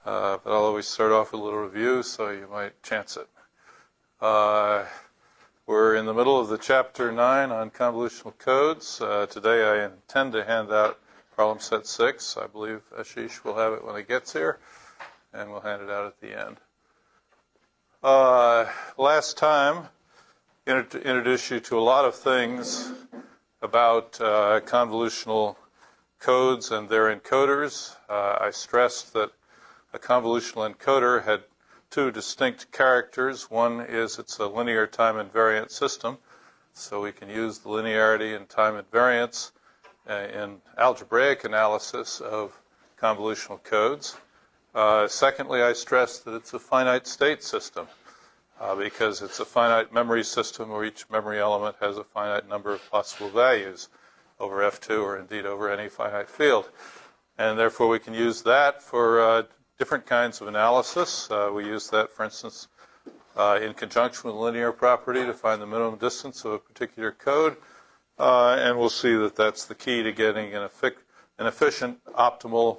but I'll always start off with a little review, so you might chance it. We're in the middle of the Chapter 9 on convolutional codes. Today I intend to hand out problem set 6. I believe Ashish will have it when he gets here, and we'll hand it out at the end. Last time, introduced you to a lot of things about convolutional codes and their encoders. I stressed that a convolutional encoder had two distinct characters. One is it's a linear time invariant system, so we can use the linearity and time invariance in algebraic analysis of convolutional codes. Secondly, I stressed that it's a finite state system because it's a finite memory system where each memory element has a finite number of possible values over F2 or indeed over any finite field. And therefore we can use that for different kinds of analysis. We use that, for instance, in conjunction with linear property to find the minimum distance of a particular code. And we'll see that that's the key to getting an efficient, optimal,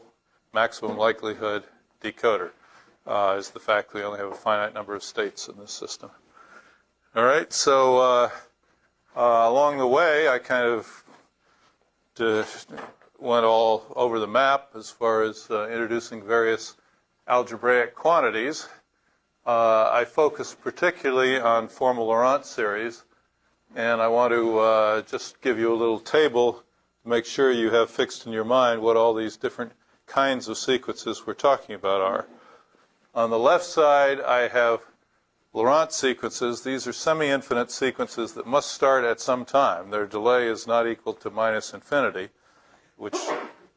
maximum likelihood decoder, is the fact we only have a finite number of states in this system. All right, so along the way, I kind of went all over the map as far as introducing various algebraic quantities. I focused particularly on formal Laurent series, and I want to just give you a little table to make sure you have fixed in your mind what all these different kinds of sequences we're talking about are. On the left side, I have Laurent sequences. These are semi-infinite sequences that must start at some time. Their delay is not equal to minus infinity, which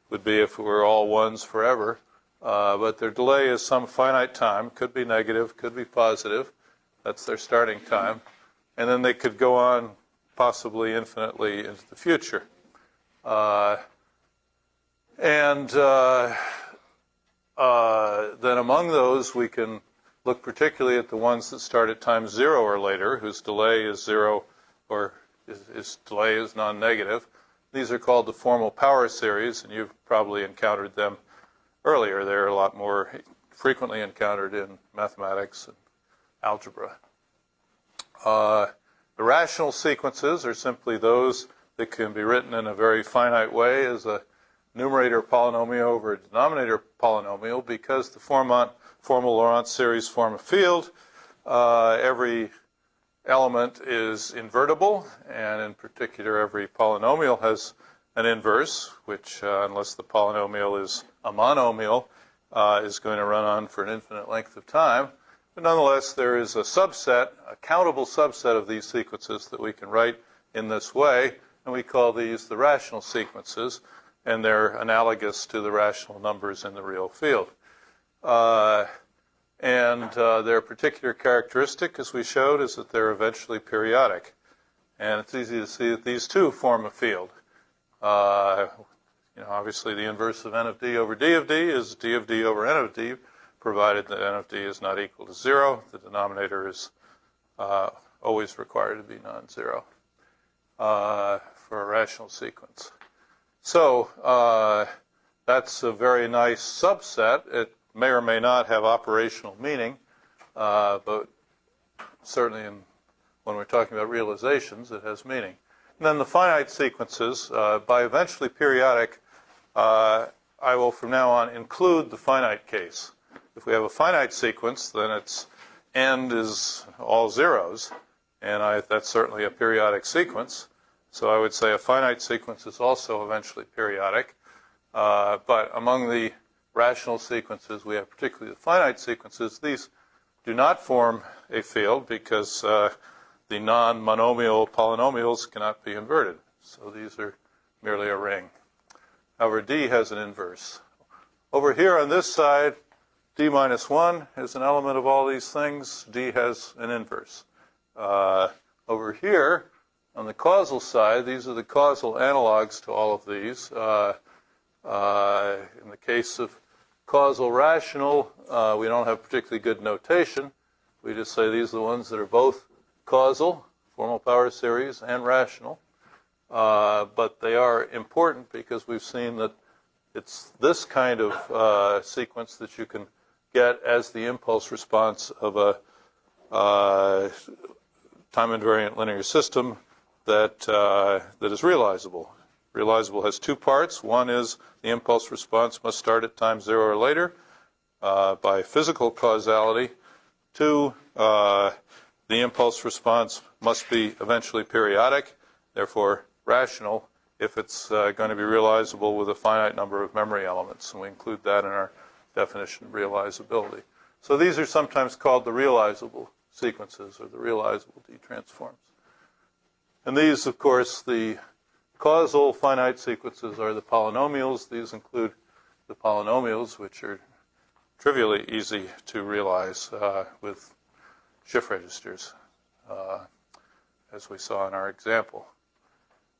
would be if it were all ones forever. But their delay is some finite time. Could be negative, could be positive. That's their starting time. And then they could go on possibly infinitely into the future. Then among those, we can look particularly at the ones that start at time 0 or later, whose delay is 0 or its delay is non-negative. These are called the formal power series, and you've probably encountered them earlier. They're a lot more frequently encountered in mathematics and algebra. The rational sequences are simply those that can be written in a very finite way as a numerator polynomial over a denominator polynomial. Because the formal Laurent series form a field, every element is invertible, and in particular every polynomial has an inverse, which unless the polynomial is a monomial, is going to run on for an infinite length of time. But nonetheless, there is a subset, a countable subset of these sequences that we can write in this way, and we call these the rational sequences, and they're analogous to the rational numbers in the real field. Their particular characteristic, as we showed, is that they're eventually periodic. And it's easy to see that these two form a field. Obviously the inverse of n of d over d of d is d of d over n of d, provided that n of d is not equal to 0. The denominator is always required to be non-zero for a rational sequence. So that's a very nice subset. It may or may not have operational meaning, but certainly when we're talking about realizations, it has meaning. And then the finite sequences, by eventually periodic, I will from now on include the finite case. If we have a finite sequence, then its end is all zeros, and that's certainly a periodic sequence. So I would say a finite sequence is also eventually periodic. But among the rational sequences, we have particularly the finite sequences. These do not form a field because the non-monomial polynomials cannot be inverted. So these are merely a ring. However, D has an inverse. Over here on this side, D minus 1 is an element of all these things. D has an inverse. Over here, on the causal side, these are the causal analogs to all of these. In the case of causal rational, we don't have particularly good notation. We just say these are the ones that are both causal, formal power series, and rational. But they are important because we've seen that it's this kind of sequence that you can get as the impulse response of a time-invariant linear system that is realizable. Realizable has two parts. One is the impulse response must start at time 0 or later by physical causality. Two, the impulse response must be eventually periodic, therefore rational, if it's going to be realizable with a finite number of memory elements. And we include that in our definition of realizability. So these are sometimes called the realizable sequences or the realizable D-transforms. And these, of course, the causal finite sequences are the polynomials. These include the polynomials, which are trivially easy to realize with shift registers, as we saw in our example.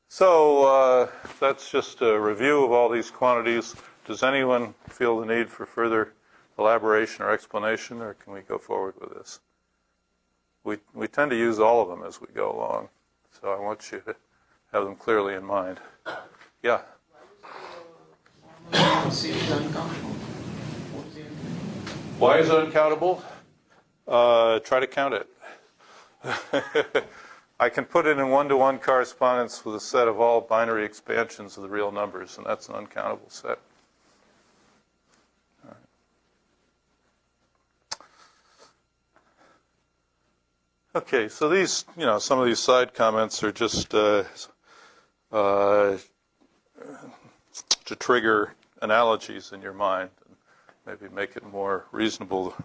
So that's just a review of all these quantities. Does anyone feel the need for further elaboration or explanation, or can we go forward with this? We tend to use all of them as we go along, so I want you to have them clearly in mind. Yeah? Why is it uncountable? Try to count it. I can put it in one-to-one correspondence with a set of all binary expansions of the real numbers, and that's an uncountable set. All right. Okay, so these, some of these side comments are just to trigger analogies in your mind and maybe make it more reasonable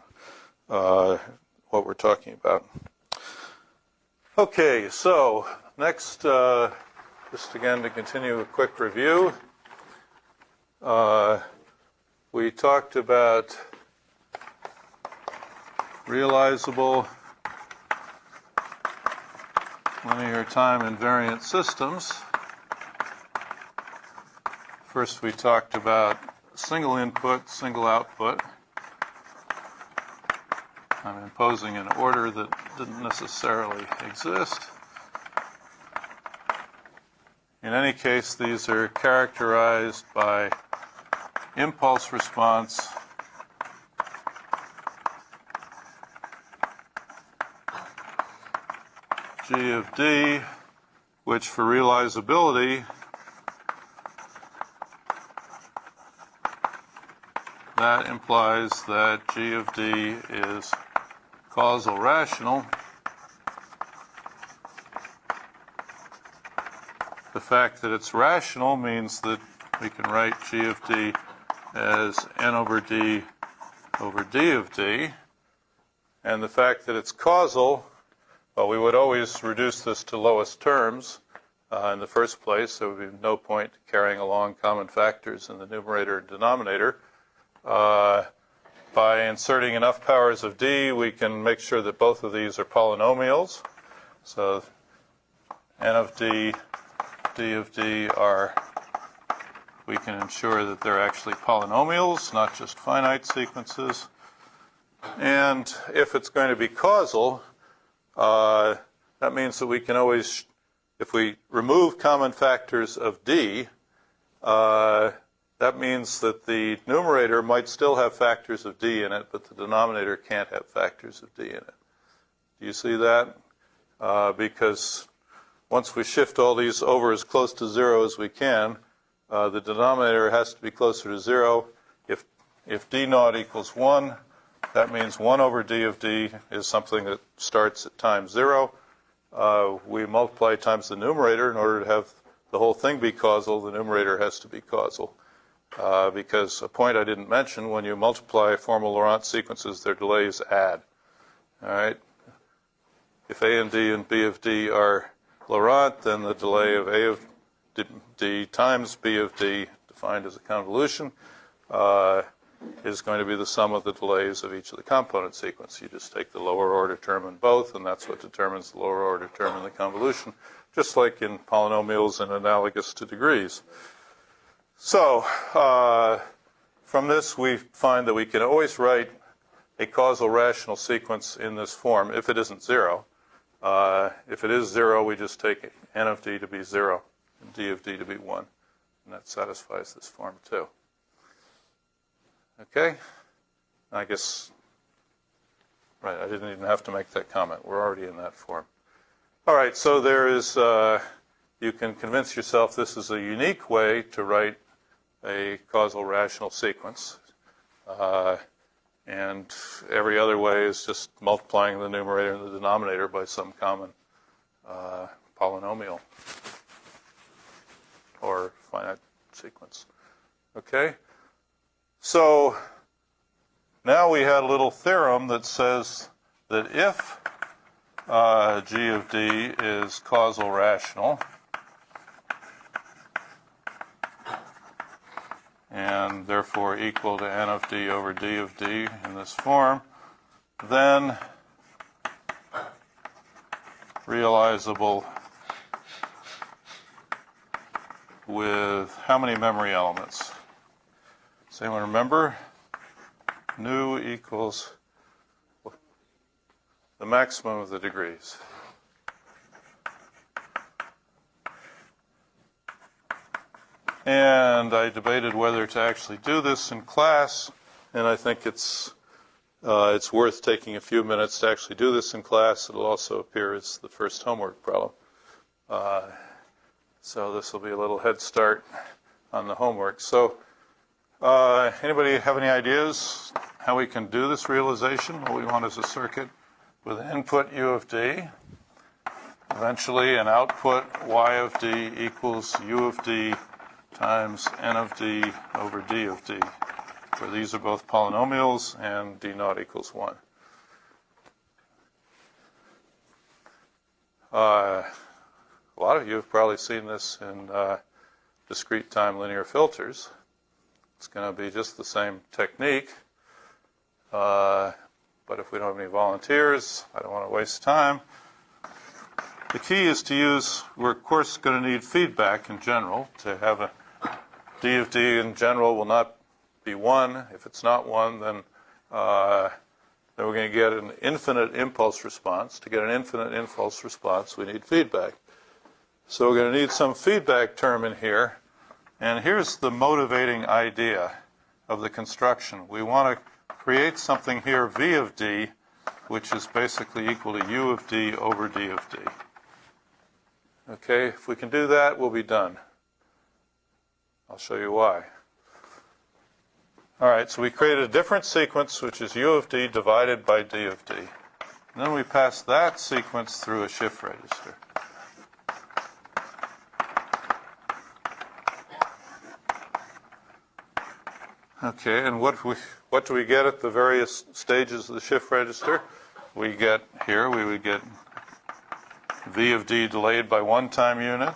what we're talking about. Okay, so next, just again to continue a quick review, we talked about realizable linear time invariant systems. First, we talked about single input, single output. I'm imposing an order that didn't necessarily exist. In any case, these are characterized by impulse response G of D, which for realizability that implies that G of D is causal rational. The fact that it's rational means that we can write G of D as n over D of D. And the fact that it's causal, well, we would always reduce this to lowest terms in the first place. There would be no point carrying along common factors in the numerator and denominator. By inserting enough powers of D, we can make sure that both of these are polynomials. So n of D, D of D we can ensure that they're actually polynomials, not just finite sequences. And if it's going to be causal, that means that we can always, if we remove common factors of D, that means that the numerator might still have factors of D in it, but the denominator can't have factors of D in it. Do you see that? Because once we shift all these over as close to 0 as we can, the denominator has to be closer to 0. If D naught equals 1, that means 1 over D of D is something that starts at time 0. We multiply times the numerator in order to have the whole thing be causal. The numerator has to be causal. Because a point I didn't mention, when you multiply formal Laurent sequences, their delays add. All right? If A and D and B of D are Laurent, then the delay of A of D times B of D, defined as a convolution, is going to be the sum of the delays of each of the component sequence. You just take the lower order term in both, and that's what determines the lower order term in the convolution, just like in polynomials and analogous to degrees. So from this, we find that we can always write a causal rational sequence in this form if it isn't 0. If it is 0, we just take n of D to be 0 and D of D to be 1. And that satisfies this form too. Okay? I guess, right, I didn't even have to make that comment. We're already in that form. All right, so there is, you can convince yourself this is a unique way to write a causal rational sequence. And every other way is just multiplying the numerator and the denominator by some common polynomial or finite sequence. Okay? So now we had a little theorem that says that if g of d is causal rational, and therefore equal to n of d over d of d in this form, then realizable with how many memory elements? Does anyone remember? Nu equals the maximum of the degrees. And I debated whether to actually do this in class, and I think it's worth taking a few minutes to actually do this in class. It'll also appear as the first homework problem. So this will be a little head start on the homework. So anybody have any ideas how we can do this realization? What we want is a circuit with an input u of d, eventually an output y of d equals u of d times n of d over d of d, where these are both polynomials and d naught equals 1. A lot of you have probably seen this in discrete time linear filters. It's going to be just the same technique, but if we don't have any volunteers, I don't want to waste time. The key is to use, we're of course going to need feedback in general to have a d of d in general will not be 1. If it's not 1, then we're going to get an infinite impulse response. To get an infinite impulse response, we need feedback. So we're going to need some feedback term in here. And here's the motivating idea of the construction. We want to create something here, v of d, which is basically equal to u of d over d of d. Okay, if we can do that, we'll be done. I'll show you why. All right, so we created a different sequence, which is u of d divided by d of d. And then we pass that sequence through a shift register. Okay, and what do we get at the various stages of the shift register? We get here, we would get v of d delayed by 1 time unit,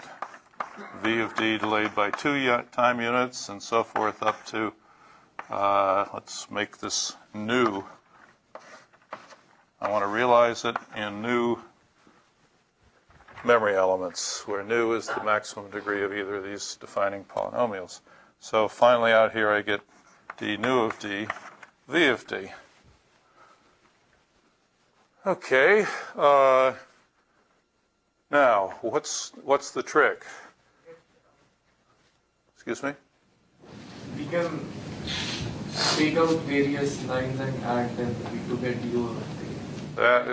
v of d delayed by 2 time units, and so forth up to, let's make this nu. I want to realize it in new memory elements, where nu is the maximum degree of either of these defining polynomials. So finally out here I get d nu of d, v of d. Okay, now what's the trick? Excuse me? We can take out various lines and add them to get u of d. That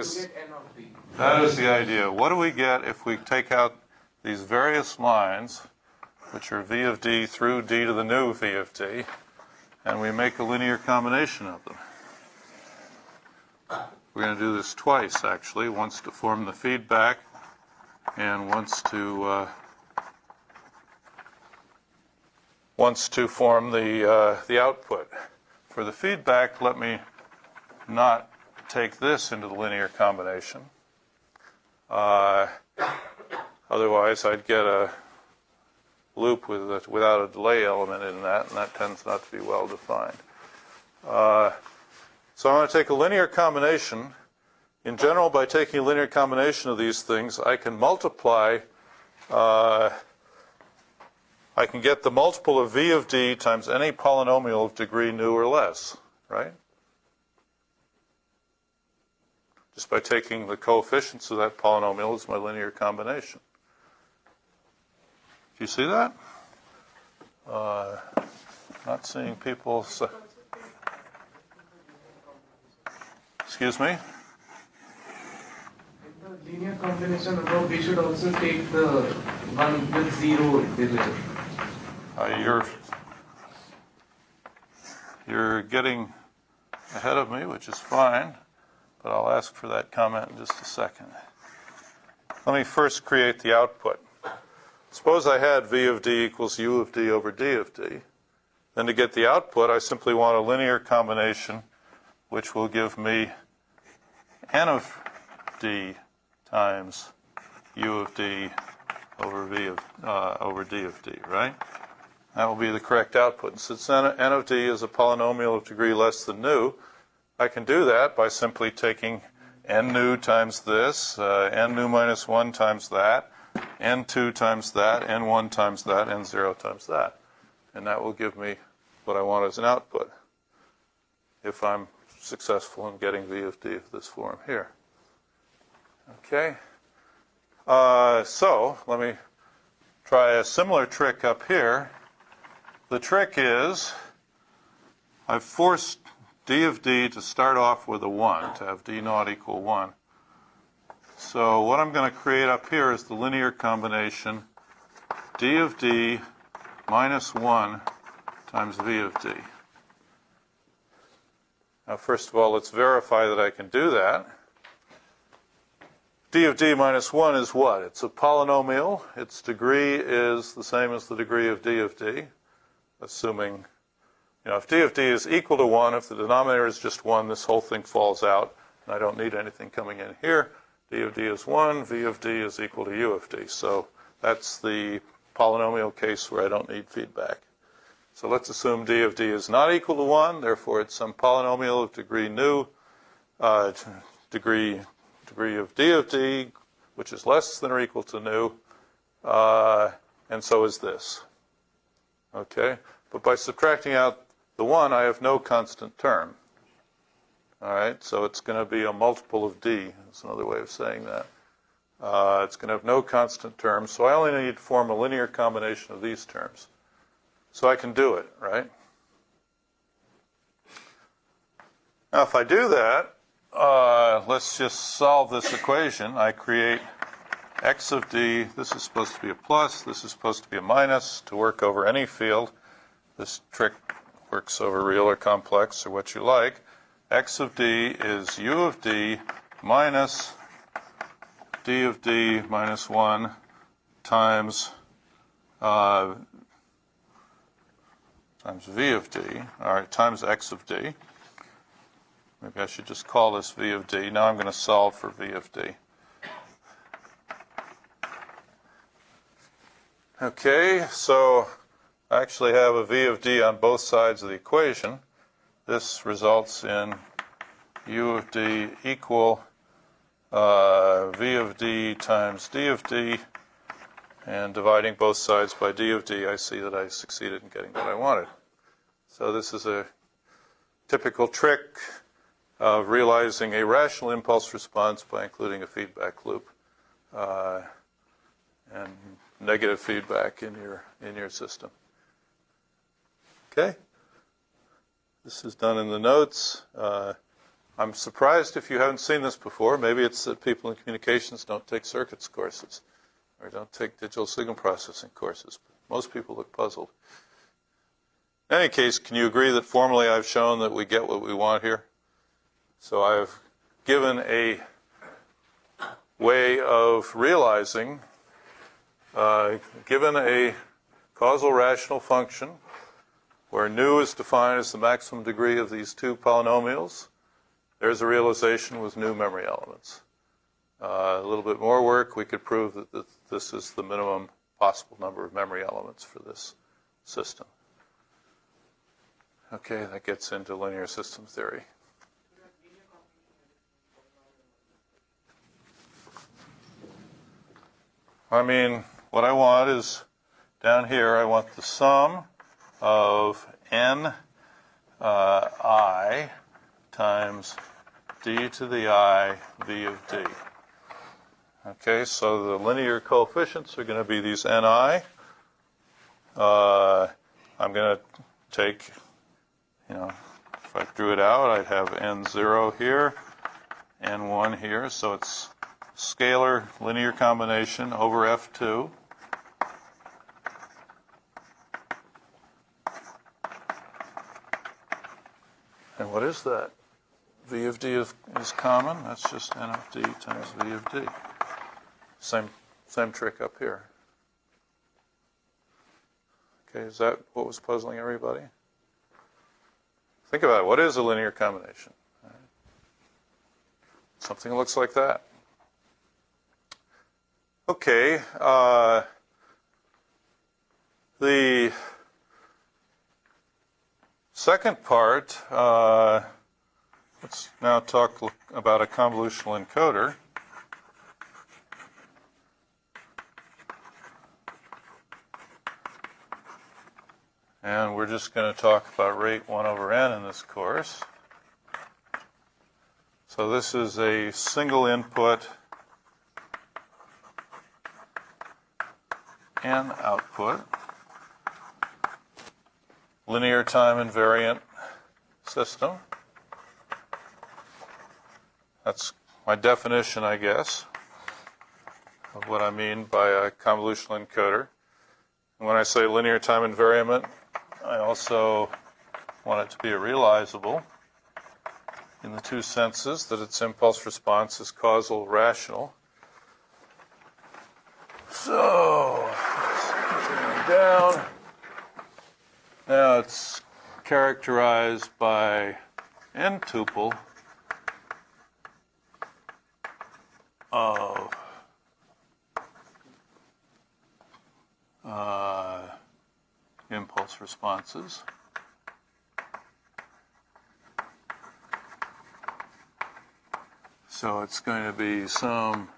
is the idea. What do we get if we take out these various lines, which are v of d through d to the new v of d, and we make a linear combination of them? We're going to do this twice, actually, once to form the feedback and once to form the output. For the feedback, let me not take this into the linear combination. Otherwise, I'd get a loop without a delay element in that, and that tends not to be well defined. So I'm going to take a linear combination. In general, by taking a linear combination of these things, I can multiply, I can get the multiple of v of d times any polynomial of degree nu or less, right? Just by taking the coefficients of that polynomial as my linear combination. Do you see that? Not seeing people say. Excuse me? In the linear combination above, we should also take the one with zero delay. You're getting ahead of me, which is fine, but I'll ask for that comment in just a second. Let me first create the output. Suppose I had v of d equals u of d over d of d. Then to get the output, I simply want a linear combination which will give me n of d times u of d over over d of d, right? That will be the correct output. And since n of d is a polynomial of degree less than nu, I can do that by simply taking n nu times this, n nu minus 1 times that, n2 times that, n1 times that, n0 times that. And that will give me what I want as an output if I'm successful in getting v of d of this form here. Okay? So let me try a similar trick up here. The trick is I've forced d of d to start off with a 1, to have d naught equal 1. So what I'm going to create up here is the linear combination d of d minus 1 times v of d. Now, first of all, let's verify that I can do that. D of d minus 1 is what? It's a polynomial. Its degree is the same as the degree of d of d, assuming, if d of d is equal to 1, if the denominator is just 1, this whole thing falls out, and I don't need anything coming in here. D of d is 1, v of d is equal to u of d. So that's the polynomial case where I don't need feedback. So let's assume d of d is not equal to 1, therefore it's some polynomial of degree nu, degree of d, which is less than or equal to nu, and so is this. Okay? But by subtracting out the 1, I have no constant term. All right? So it's going to be a multiple of d. That's another way of saying that. It's going to have no constant term, so I only need to form a linear combination of these terms. So I can do it, right? Now, if I do that, let's just solve this equation. I create x of d. This is supposed to be a plus. This is supposed to be a minus to work over any field. This trick works over real or complex or what you like. X of d is u of d minus d of d minus 1 times v of d, all right, times x of d. Maybe I should just call this v of d. Now I'm going to solve for v of d. Okay, so I actually have a v of d on both sides of the equation. This results in u of d equal v of d times d of d, and dividing both sides by d of d, I see that I succeeded in getting what I wanted. So this is a typical trick of realizing a rational impulse response by including a feedback loop and negative feedback in your system. Okay? This is done in the notes. I'm surprised if you haven't seen this before. Maybe it's that people in communications don't take circuits courses or don't take digital signal processing courses. But most people look puzzled. In any case, can you agree that formally I've shown that we get what we want here? So I've given a way of realizing, given a causal rational function where nu is defined as the maximum degree of these two polynomials, there's a realization with new memory elements. A little bit more work, we could prove that this is the minimum possible number of memory elements for this system. Okay, that gets into linear system theory. I mean, what I want is, down here, I want the sum of n I times d to the I v of d. Okay, so the linear coefficients are going to be these ni. I'm going to take, if I drew it out, I'd have n0 here, N1 here, so it's scalar linear combination over F2. And what is that? V of D is common. That's just N of D times V of D. Same trick up here. Okay, is that what was puzzling everybody? Think about it. What is a linear combination? All right. Something that looks like that. Okay. The second part, let's now talk about a convolutional encoder. And we're just going to talk about rate 1 over n in this course. So this is a single input and output linear time invariant system. That's my definition, I guess, of what I mean by a convolutional encoder. And when I say linear time invariant, I also want it to be realizable in the two senses, that its impulse response is causal rational. So, down. Now it's characterized by n tuple of impulse responses. So it's going to be some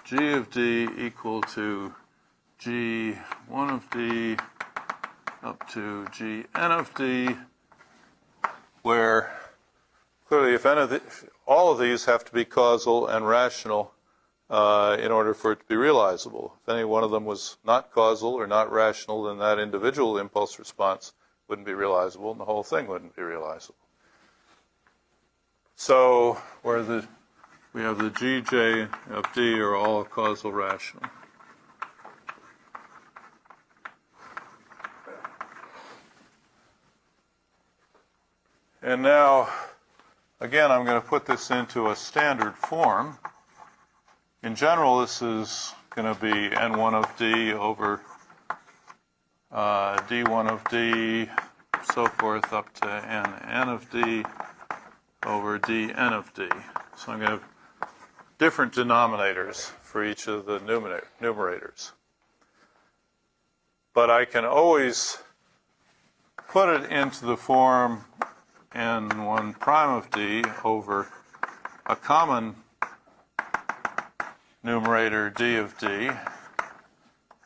g of d equal to g1 of d up to gn of d, where clearly if n of the, all of these have to be causal and rational in order for it to be realizable. If any one of them was not causal or not rational, then that individual impulse response wouldn't be realizable, and the whole thing wouldn't be realizable. So where we have the gj of d are all causal rational. And now, again, I'm going to put this into a standard form. In general, this is going to be n1 of d over d1 of d, so forth, up to nn of d over dn of d. So I'm going to have different denominators for each of the numerators. But I can always put it into the form n1 prime of d over a common numerator d of d, and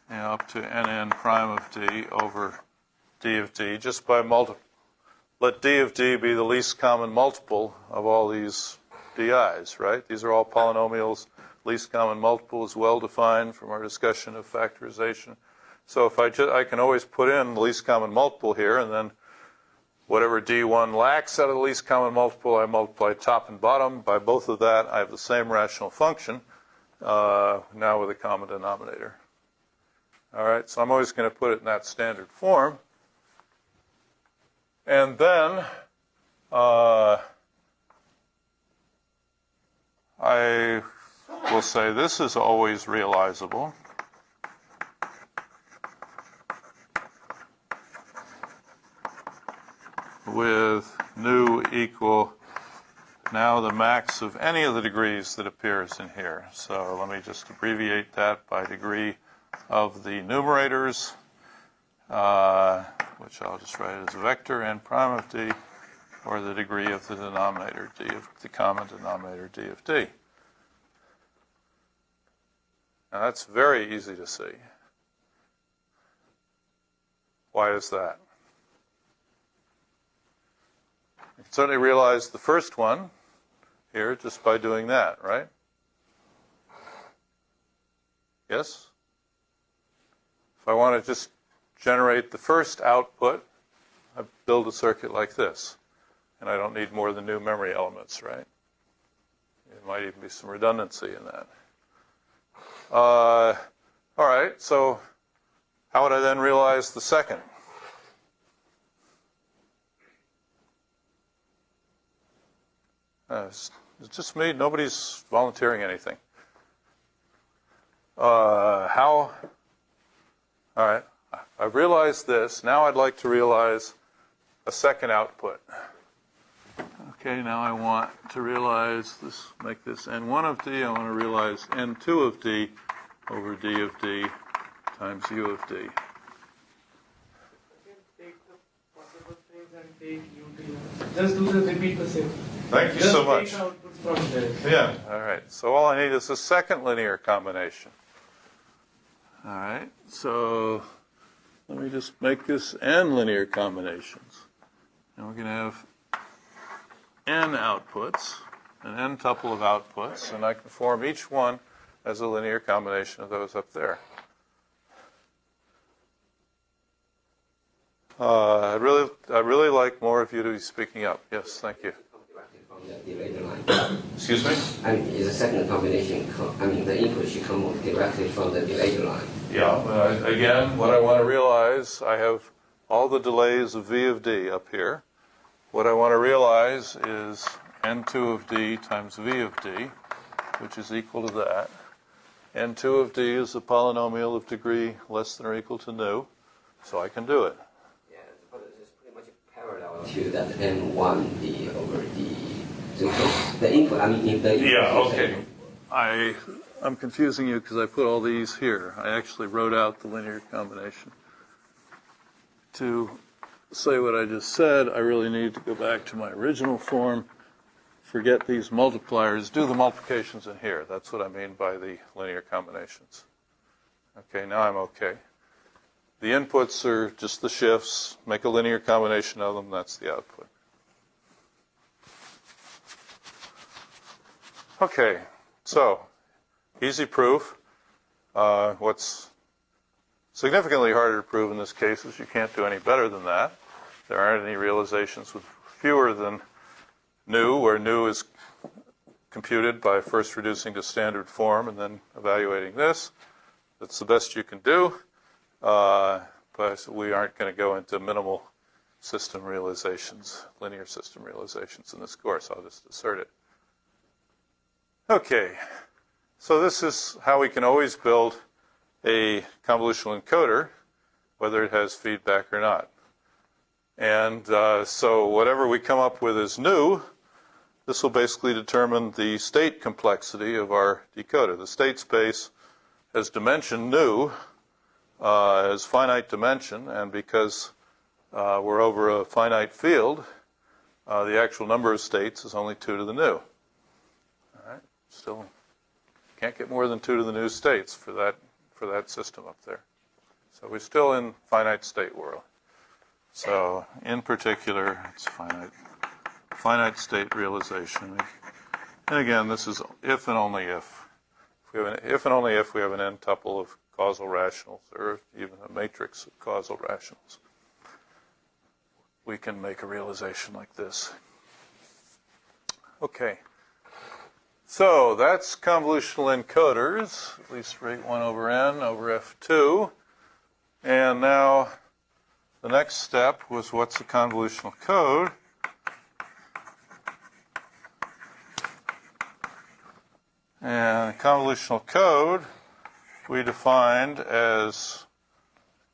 up to nn prime of d over d of d, just by let d of d be the least common multiple of all these di's, right? These are all polynomials. Least common multiple is well defined from our discussion of factorization. So if I can always put in the least common multiple here, and then whatever d1 lacks out of the least common multiple, I multiply top and bottom. By both of that, I have the same rational function, now with a common denominator. All right, so I'm always going to put it in that standard form. And then I will say this is always realizable. With nu equal now the max of any of the degrees that appears in here. So let me just abbreviate that by degree of the numerators, which I'll just write as a vector, n prime of d, or the degree of the denominator, d of the common denominator, d of d. Now that's very easy to see. Why is that? You can certainly realize the first one here just by doing that, right? Yes? If I want to just generate the first output, I build a circuit like this. And I don't need more than new memory elements, right? There might even be some redundancy in that. All right, so how would I then realize the second? It's just me. Nobody's volunteering anything. How? All right, I've realized this. Now I'd like to realize a second output. Okay, now I want to realize this, make this n1 of d. I want to realize n2 of d over d of d times u of d. Take the possible things and take ut. Just do the repeat the same. Thank you so much. Just take outputs from there. Yeah. All right. So all I need is a second linear combination. All right. So let me just make this n linear combinations. And we're going to have n outputs, an n tuple of outputs, and I can form each one as a linear combination of those up there. I'd really like more of you to be speaking up. Yes, thank you. Excuse me? I mean, is a second combination, the input should come directly from the delayed line. Yeah, again, what I want to realize, I have all the delays of v of d up here. What I want to realize is n2 of d times v of d, which is equal to that. n2 of d is a polynomial of degree less than or equal to nu, so I can do it. Yeah, but it's pretty much parallel to that n1 d over d. So the input, if the input... Yeah, okay. I'm confusing you because I put all these here. I actually wrote out the linear combination. To say what I just said, I really need to go back to my original form, forget these multipliers, do the multiplications in here. That's what I mean by the linear combinations. Okay, now I'm okay. The inputs are just the shifts. Make a linear combination of them. That's the output. Okay, so easy proof. What's significantly harder to prove in this case is you can't do any better than that. There aren't any realizations with fewer than nu, where nu is computed by first reducing to standard form and then evaluating this. That's the best you can do, but we aren't going to go into minimal system realizations, linear system realizations in this course. I'll just assert it. Okay, so this is how we can always build a convolutional encoder, whether it has feedback or not. And so whatever we come up with as nu, this will basically determine the state complexity of our decoder. The state space has dimension nu, as finite dimension, and because we're over a finite field, the actual number of states is only 2 to the nu. All right, still can't get more than 2 to the nu states for that system up there. So we're still in finite state world. So in particular, it's finite state realization. And again, this is if and only if. If and only if we have an n tuple of causal rationals, or even a matrix of causal rationals, we can make a realization like this. Okay. So that's convolutional encoders, at least rate 1 over n over f2. And now the next step was what's a convolutional code? And convolutional code we defined as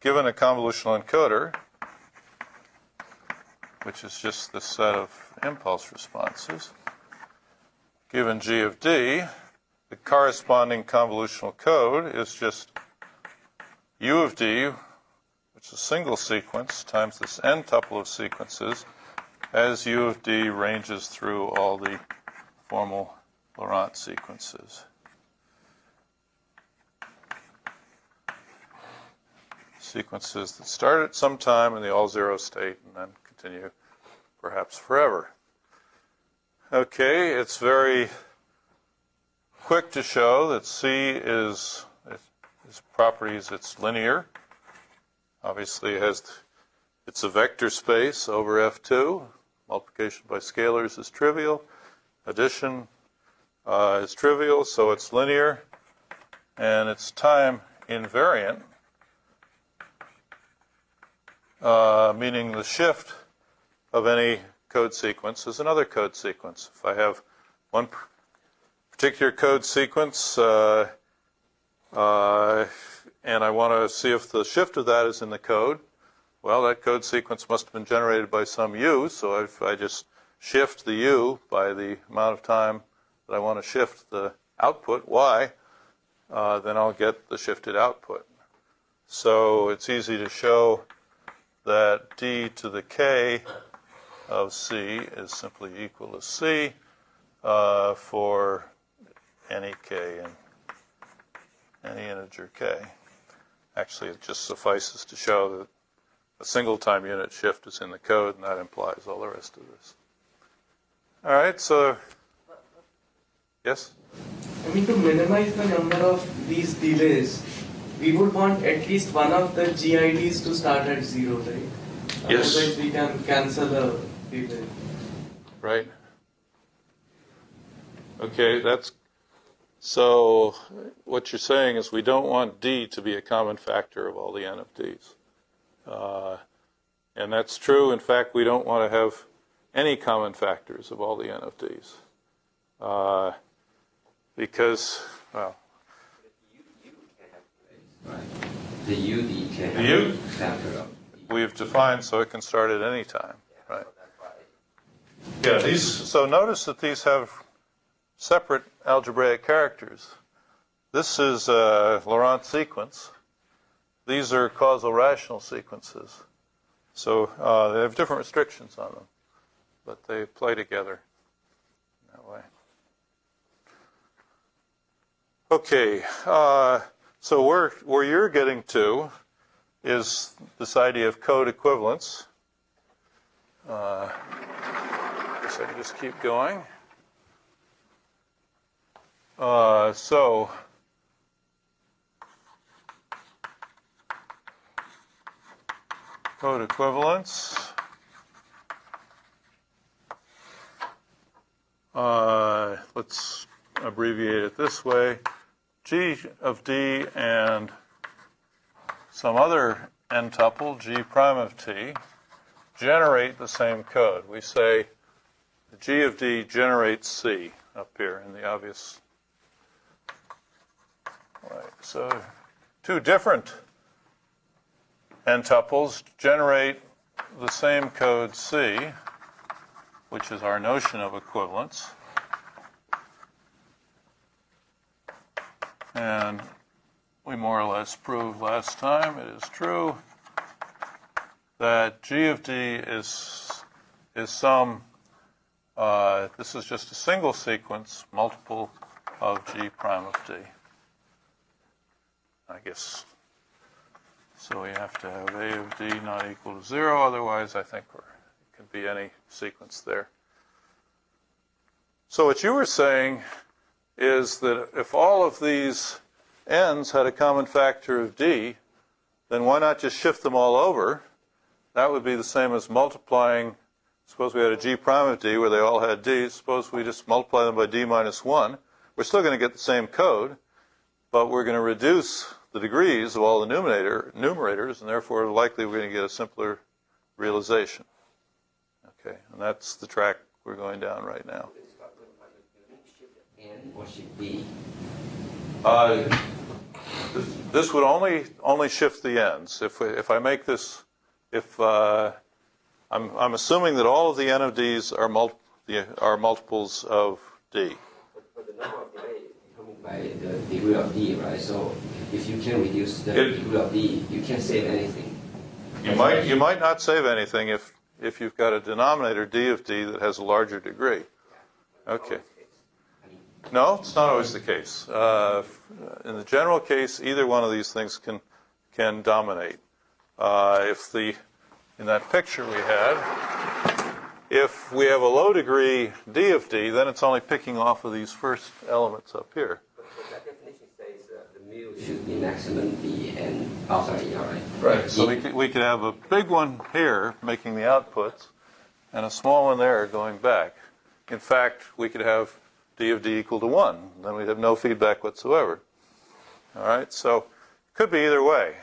given a convolutional encoder, which is just this set of impulse responses, given g of d, the corresponding convolutional code is just u of d, which is a single sequence, times this n tuple of sequences, as u of d ranges through all the formal Laurent sequences. Sequences that start at some time in the all-zero state and then continue perhaps forever. Okay, it's very quick to show that C is its properties, it's linear. Obviously, it's a vector space over F2. Multiplication by scalars is trivial. Addition is trivial, so it's linear, and it's time invariant, meaning the shift of any code sequence is another code sequence. If I have one particular code sequence, and I want to see if the shift of that is in the code, well, that code sequence must have been generated by some u, so if I just shift the u by the amount of time that I want to shift the output, y, then I'll get the shifted output. So it's easy to show that d to the k of c is simply equal to c for any k and any integer k. Actually, it just suffices to show that a single time unit shift is in the code, and that implies all the rest of this. All right, so, yes? I mean, to minimize the number of these delays, we would want at least one of the GIDs to start at 0, right? Yes. Otherwise, we can cancel a delay. Right. Okay, so what you're saying is we don't want D to be a common factor of all the n of Ds. And that's true. In fact, we don't want to have any common factors of all the n of Ds. Because, well, The UD can The U- have a factor of we've defined so it can start at any time, right? Yeah, so notice that these have separate algebraic characters. This is a Laurent sequence. These are causal rational sequences. So they have different restrictions on them, but they play together that way. Okay, so where you're getting to is this idea of code equivalence. I guess I can just keep going. So code equivalence. Let's abbreviate it this way. G of D and some other n tuple, G prime of T, generate the same code. We say the G of D generates C up here in the obvious. Right, so two different n tuples generate the same code C, which is our notion of equivalence. And we more or less proved last time, it is true, that G of D is some, this is just a single sequence, multiple of G prime of D. I guess, so we have to have A of D not equal to 0, otherwise I think it can be any sequence there. So what you were saying is that if all of these n's had a common factor of D, then why not just shift them all over? That would be the same as multiplying, suppose we had a G prime of D where they all had D, suppose we just multiply them by D minus 1. We're still going to get the same code, but we're going to reduce the degrees of all the numerators, and therefore likely we're going to get a simpler realization. Okay, and that's the track we're going down right now. N or shift D? This would only shift the ends. If I make this, I'm assuming that all of the n of D's are multiples of D. But the number of delay is determined by the degree of D, right? So if you can reduce the degree of D, you can't save anything. You might not save anything if you've got a denominator D of D that has a larger degree. Okay. No, it's not always the case. In the general case, either one of these things can dominate. In that picture we had, if we have a low degree D of D, then it's only picking off of these first elements up here. But that definition says the mu should be maximum D and, oh sorry, all right. Right. So we could have a big one here making the outputs, and a small one there going back. In fact, we could have d of d equal to 1. Then we'd have no feedback whatsoever. All right, so it could be either way.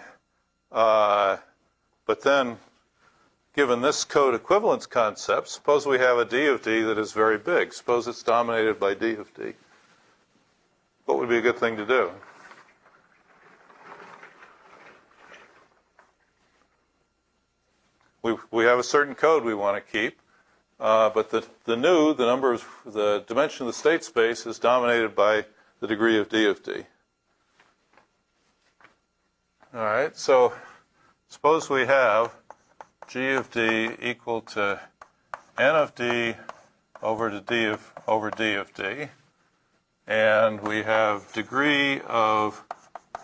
But then, given this code equivalence concept, suppose we have a d of d that is very big. Suppose it's dominated by d of d. What would be a good thing to do? We have a certain code we want to keep, but the dimension of the state space is dominated by the degree of d of d. All right, so suppose we have g of d equal to n of d over d of d, and we have degree of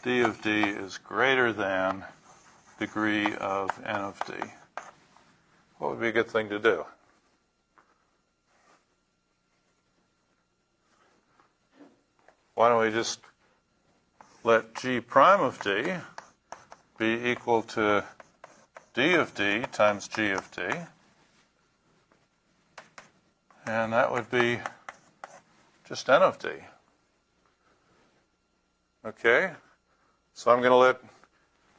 d of d is greater than degree of n of d. What would be a good thing to do? Why don't we just let g prime of d be equal to d of d times g of d, and that would be just n of d. Okay, so I'm going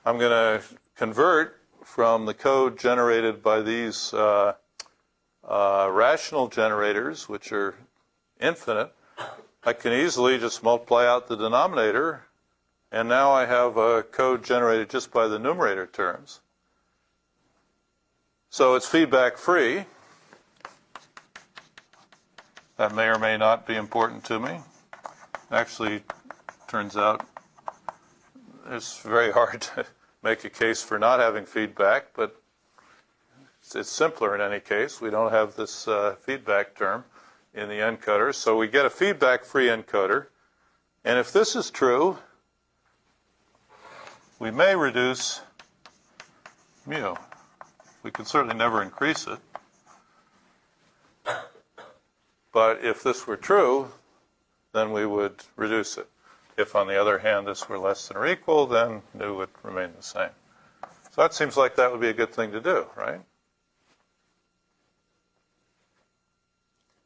to convert from the code generated by these rational generators, which are infinite. I can easily just multiply out the denominator, and now I have a code generated just by the numerator terms. So it's feedback free. That may or may not be important to me. Actually, turns out it's very hard to make a case for not having feedback, but it's simpler in any case. We don't have this feedback term in the encoder, so we get a feedback-free encoder. And if this is true, we may reduce mu. We can certainly never increase it. But if this were true, then we would reduce it. If, on the other hand, this were less than or equal, then nu would remain the same. So that seems like that would be a good thing to do, right?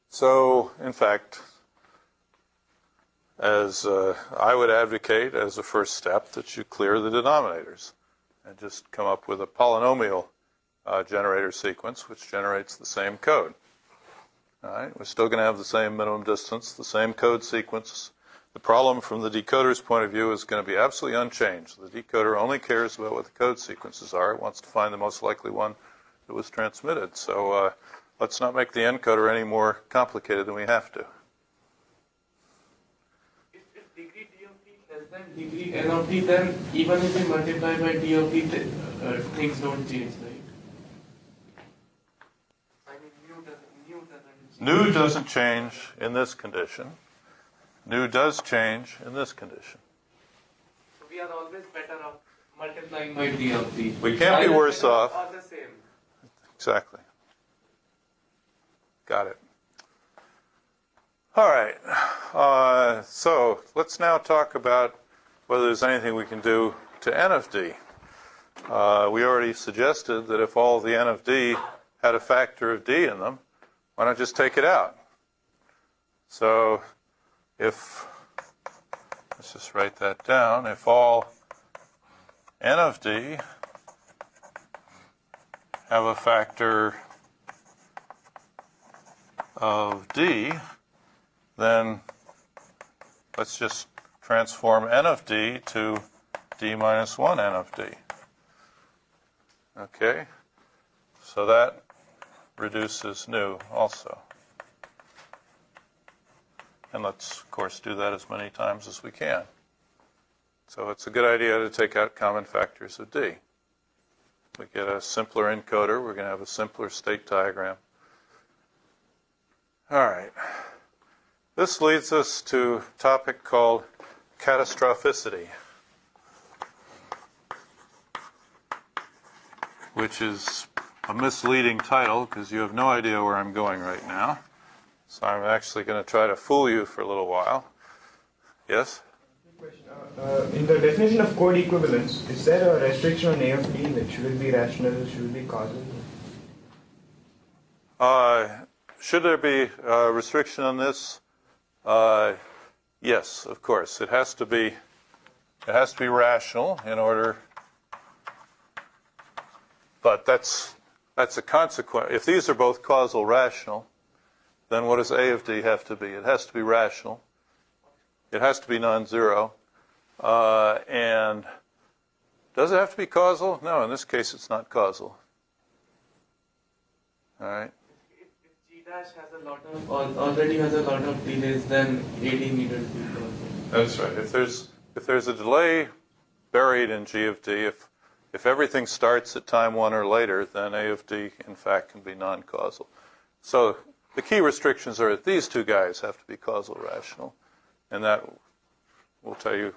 So, in fact, as I would advocate as a first step that you clear the denominators and just come up with a polynomial generator sequence which generates the same code. All right, we're still going to have the same minimum distance, the same code sequence. The problem from the decoder's point of view is going to be absolutely unchanged. The decoder only cares about what the code sequences are. It wants to find the most likely one that was transmitted. So let's not make the encoder any more complicated than we have to. If degree d of d less than degree n of d, then even if we multiply by d of d, things don't change, right? I mean, Nu doesn't change in this condition. Nu does change in this condition. So we are always better off multiplying by d of d. We can't be worse off. Or the same. Exactly. Got it. All right. So let's now talk about whether there's anything we can do to n of d. We already suggested that if all the n of d had a factor of d in them, why not just take it out? So if, let's just write that down, if all n of d have a factor of d, then let's just transform n of d to d minus 1 n of d. Okay? So that reduces nu also. And let's, of course, do that as many times as we can. So it's a good idea to take out common factors of d. We get a simpler encoder. We're going to have a simpler state diagram. All right. This leads us to a topic called catastrophicity, which is a misleading title because you have no idea where I'm going right now. So I'm actually going to try to fool you for a little while. Yes? In the definition of code equivalence, is there a restriction on A of D? Like, should it be rational? Should it be causal? Should there be a restriction on this? Yes, of course. It has to be rational in order. But that's a consequence. If these are both causal rational, then what does A of D have to be? It has to be rational. It has to be non-zero. And does it have to be causal? No, in this case it's not causal. All right. If G dash has a lot of already has a lot of delays, then AD needed to be causal. That's right. If there's a delay buried in G of D, if everything starts at time 1 or later, then A of D, in fact, can be non-causal. So the key restrictions are that these two guys have to be causal rational, and that will tell you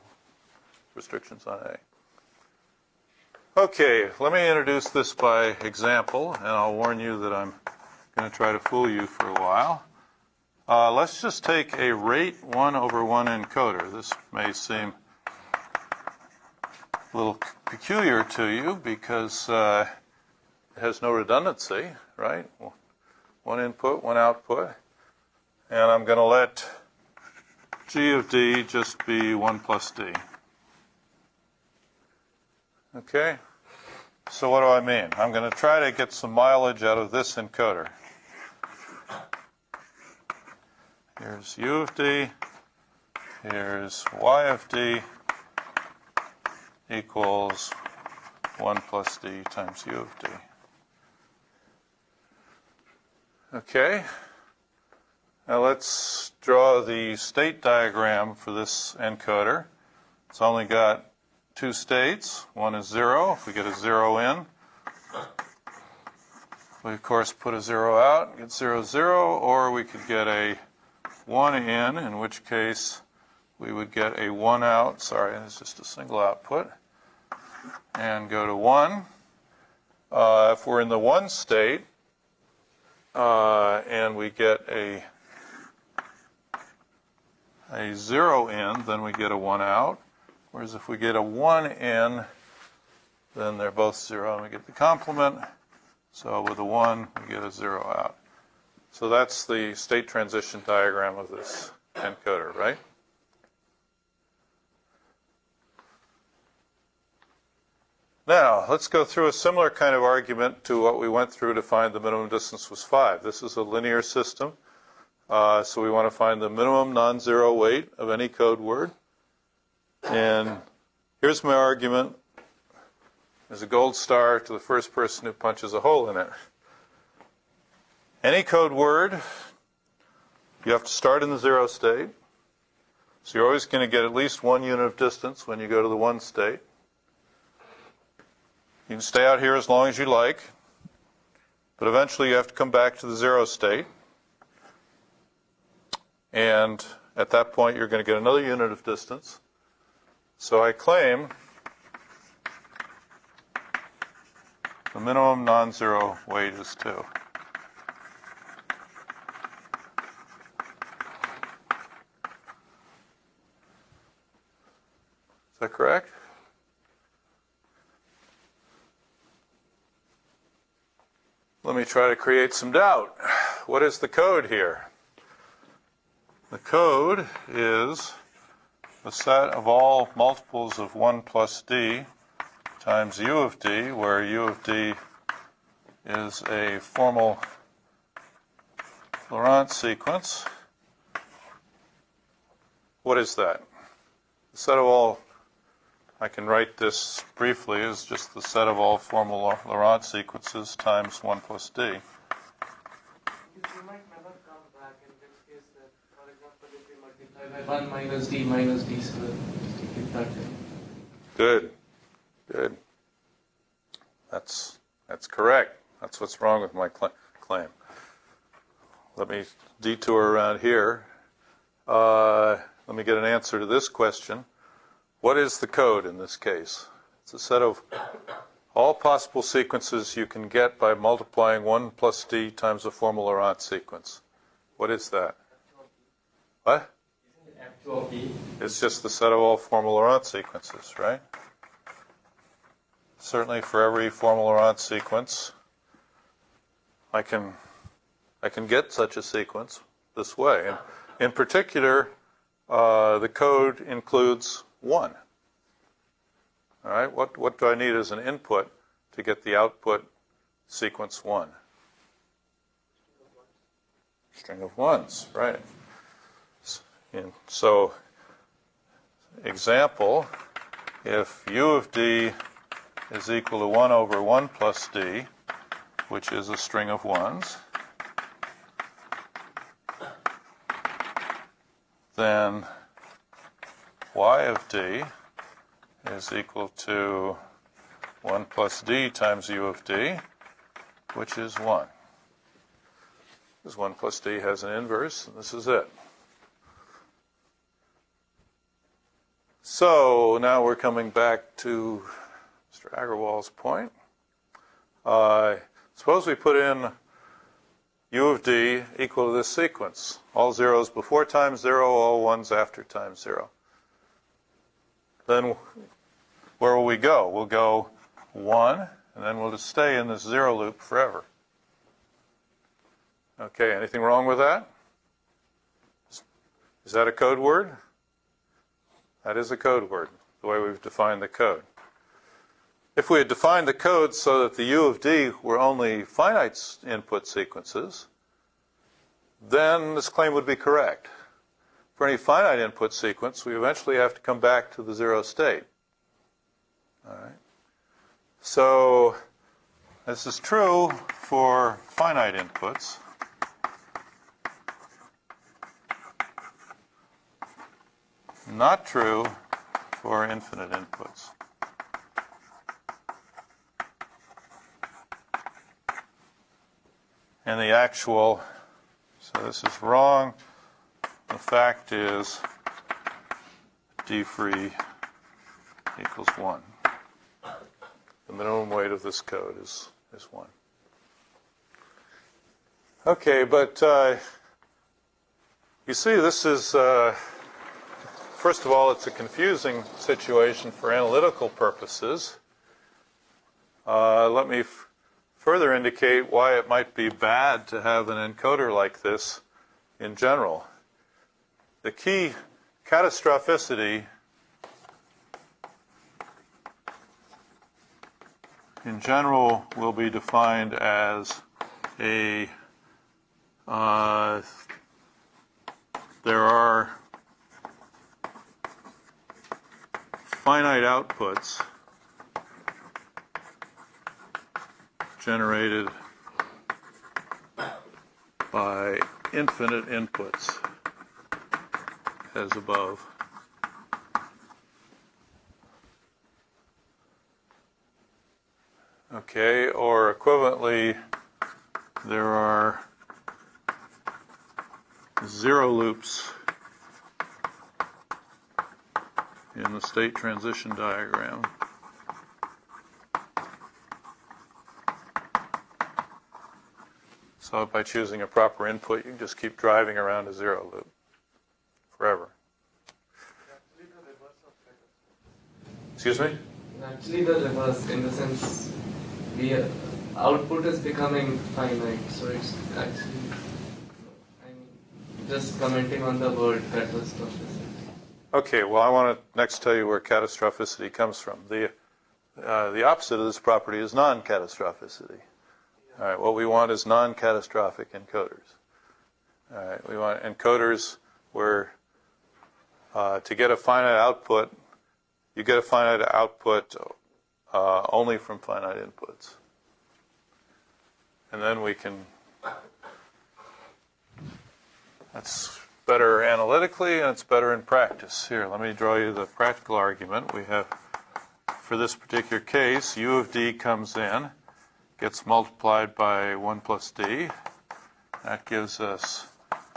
restrictions on A. Okay, let me introduce this by example, and I'll warn you that I'm going to try to fool you for a while. Let's just take a rate 1 over 1 encoder. This may seem a little peculiar to you because it has no redundancy, right? One input, one output. And I'm going to let G of D just be 1 plus D. Okay? So what do I mean? I'm going to try to get some mileage out of this encoder. Here's U of D. Here's Y of D equals 1 plus D times U of D. Okay. Now let's draw the state diagram for this encoder. It's only got two states. One is 0. If we get a 0 in, we of course put a 0 out, get 0, 0, or we could get a 1 in which case we would get a 1 out. Sorry, it's just a single output. And go to 1. If we're in the 1 state and we get a 0 in, then we get a 1 out. Whereas if we get a 1 in, then they're both 0 and we get the complement. So with a 1, we get a 0 out. So that's the state transition diagram of this encoder, right? Now, let's go through a similar kind of argument to what we went through to find the minimum distance was 5. This is a linear system. So we want to find the minimum non-zero weight of any code word. And here's my argument. There's a gold star to the first person who punches a hole in it. Any code word, you have to start in the 0 state. So you're always going to get at least 1 unit of distance when you go to the 1 state. You can stay out here as long as you like, but eventually you have to come back to the 0 state. And at that point, you're going to get another unit of distance. So I claim the minimum non-zero weight is 2. Is that correct? Let me try to create some doubt. What is the code here? The code is the set of all multiples of 1 plus D times U of D, where U of D is a formal Laurent sequence. What is that? The set of all, I can write this briefly, is just the set of all formal Laurent sequences times 1 plus D. You might never come back, in which case, for example, if we multiply by 1 minus D squared, just keep that in. Good. Good. That's correct. That's what's wrong with my claim. Let me detour around here. Let me get an answer to this question. What is the code in this case? It's a set of all possible sequences you can get by multiplying 1 plus D times a formal Laurent sequence. What is that? What? Isn't it F2 of D? It's just the set of all formal Laurent sequences, right? Certainly for every formal Laurent sequence, I can get such a sequence this way. And In particular, the code includes 1. All right, what do I need as an input to get the output sequence 1? String of ones, right. And so, example, if u of d is equal to 1 over 1 plus d, which is a string of ones, then y of d is equal to 1 plus d times u of d, which is 1. This 1 plus d has an inverse, and this is it. So now we're coming back to Mr. Agarwal's point. Suppose we put in u of d equal to this sequence. All zeros before times 0, all ones after times 0. Then where will we go? We'll go 1, and then we'll just stay in this 0 loop forever. Okay, anything wrong with that? Is that a code word? That is a code word, the way we've defined the code. If we had defined the code so that the u of d were only finite input sequences, then this claim would be correct. For any finite input sequence, we eventually have to come back to the 0 state. All right. So this is true for finite inputs. Not true for infinite inputs. And the actual, so this is wrong. The fact is d free equals 1. The minimum weight of this code is 1. Okay, but you see this is, first of all, it's a confusing situation for analytical purposes. Let me further indicate why it might be bad to have an encoder like this in general. The key catastrophicity in general will be defined as a there are finite outputs generated by infinite inputs, as above. Okay, or equivalently, there are 0 loops in the state transition diagram. So by choosing a proper input, you can just keep driving around a 0 loop forever. Excuse me? Actually, the reverse, in the sense, the output is becoming finite, so it's actually, I mean, just commenting on the word catastrophicity. Okay, well, I want to next tell you where catastrophicity comes from. The opposite of this property is non-catastrophicity. All right, what we want is non-catastrophic encoders. All right, we want encoders where to get a finite output, you get a finite output only from finite inputs. And then we can, that's better analytically and it's better in practice. Here, let me draw you the practical argument. We have, for this particular case, u of d comes in, gets multiplied by 1 plus d. That gives us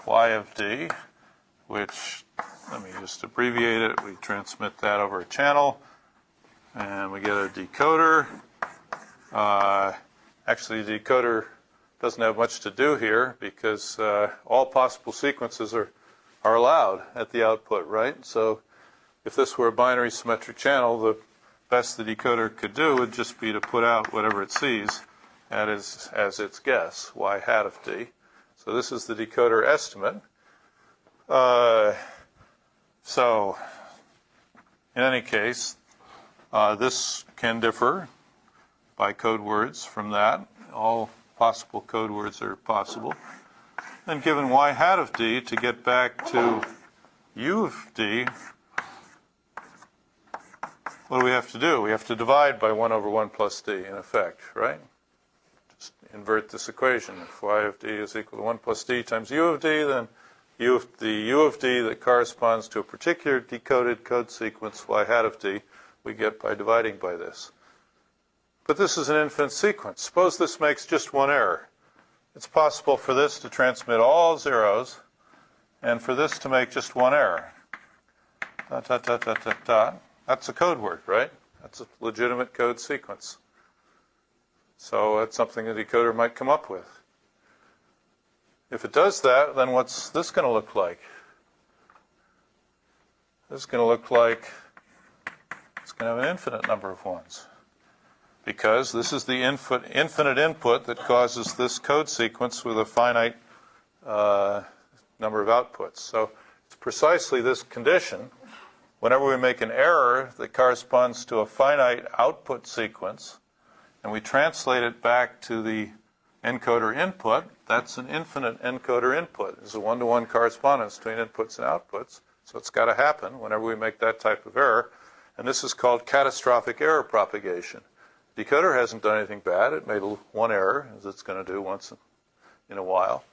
y of d, which, let me just abbreviate it. We transmit that over a channel, and we get a decoder. Actually, the decoder doesn't have much to do here because all possible sequences are allowed at the output, right? So if this were a binary symmetric channel, the best the decoder could do would just be to put out whatever it sees as its guess, y hat of d. So this is the decoder estimate. So, in any case, this can differ by code words from that. All possible code words are possible. And given y hat of d, to get back to u of d, what do we have to do? We have to divide by 1 over 1 plus d, in effect, right? Just invert this equation. If y of d is equal to 1 plus d times u of d, then the u of d that corresponds to a particular decoded code sequence, y hat of d, we get by dividing by this. But this is an infinite sequence. Suppose this makes just one error. It's possible for this to transmit all zeros and for this to make just one error. Dot, dot, dot, dot, dot, dot. That's a code word, right? That's a legitimate code sequence. So that's something a decoder might come up with. If it does that, then what's this going to look like? This is going to look like it's going to have an infinite number of ones. Because this is the infinite input that causes this code sequence with a finite number of outputs. So it's precisely this condition. Whenever we make an error that corresponds to a finite output sequence, and we translate it back to the encoder input, that's an infinite encoder input. There's a one-to-one correspondence between inputs and outputs. So it's got to happen whenever we make that type of error. And this is called catastrophic error propagation. The decoder hasn't done anything bad. It made one error, as it's going to do once in a while.